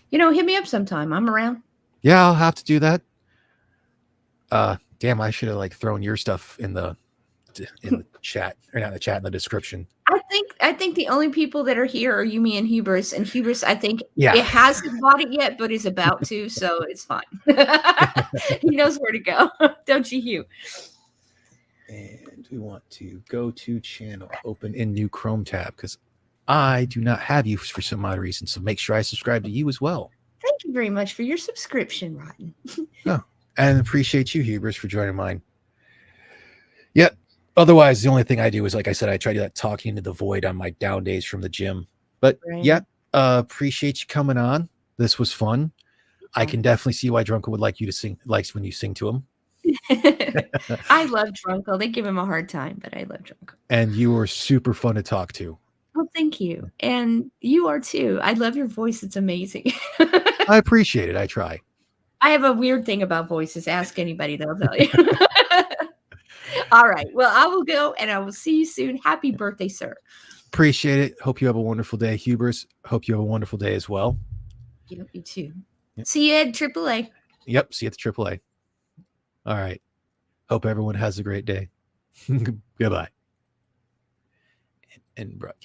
hit me up sometime. I'm around. Yeah, I'll have to do that. Damn, I should have thrown your stuff in the chat, or not in the chat, in the description. I think the only people that are here are you, me, and Hubris. And Hubris, I think it hasn't bought it yet, but is about to, so it's fine. He knows where to go, don't you, Hugh? And we want to go to channel, open in new Chrome tab, because I do not have you for some odd reason. So make sure I subscribe to you as well. Thank you very much for your subscription, Rotten. And appreciate you, Hubris, for joining mine. Yep. Otherwise, the only thing I do is, like I said, I try to do that talking into the void on my down days from the gym. But appreciate you coming on. This was fun. I can definitely see why Drunkle would like you to sing, likes when you sing to him. I love Drunkle. They give him a hard time, but I love Drunkle. And you were super fun to talk to. Well, thank you. And you are too. I love your voice. It's amazing. I appreciate it. I try. I have a weird thing about voices. Ask anybody, they'll tell you. All right. Well, I will go, and I will see you soon. Happy birthday, sir. Appreciate it. Hope you have a wonderful day, Hubris. Hope you have a wonderful day as well. Yep, you too. Yep. See you at AAA. Yep. See you at the AAA. All right. Hope everyone has a great day. Goodbye. And broadcast.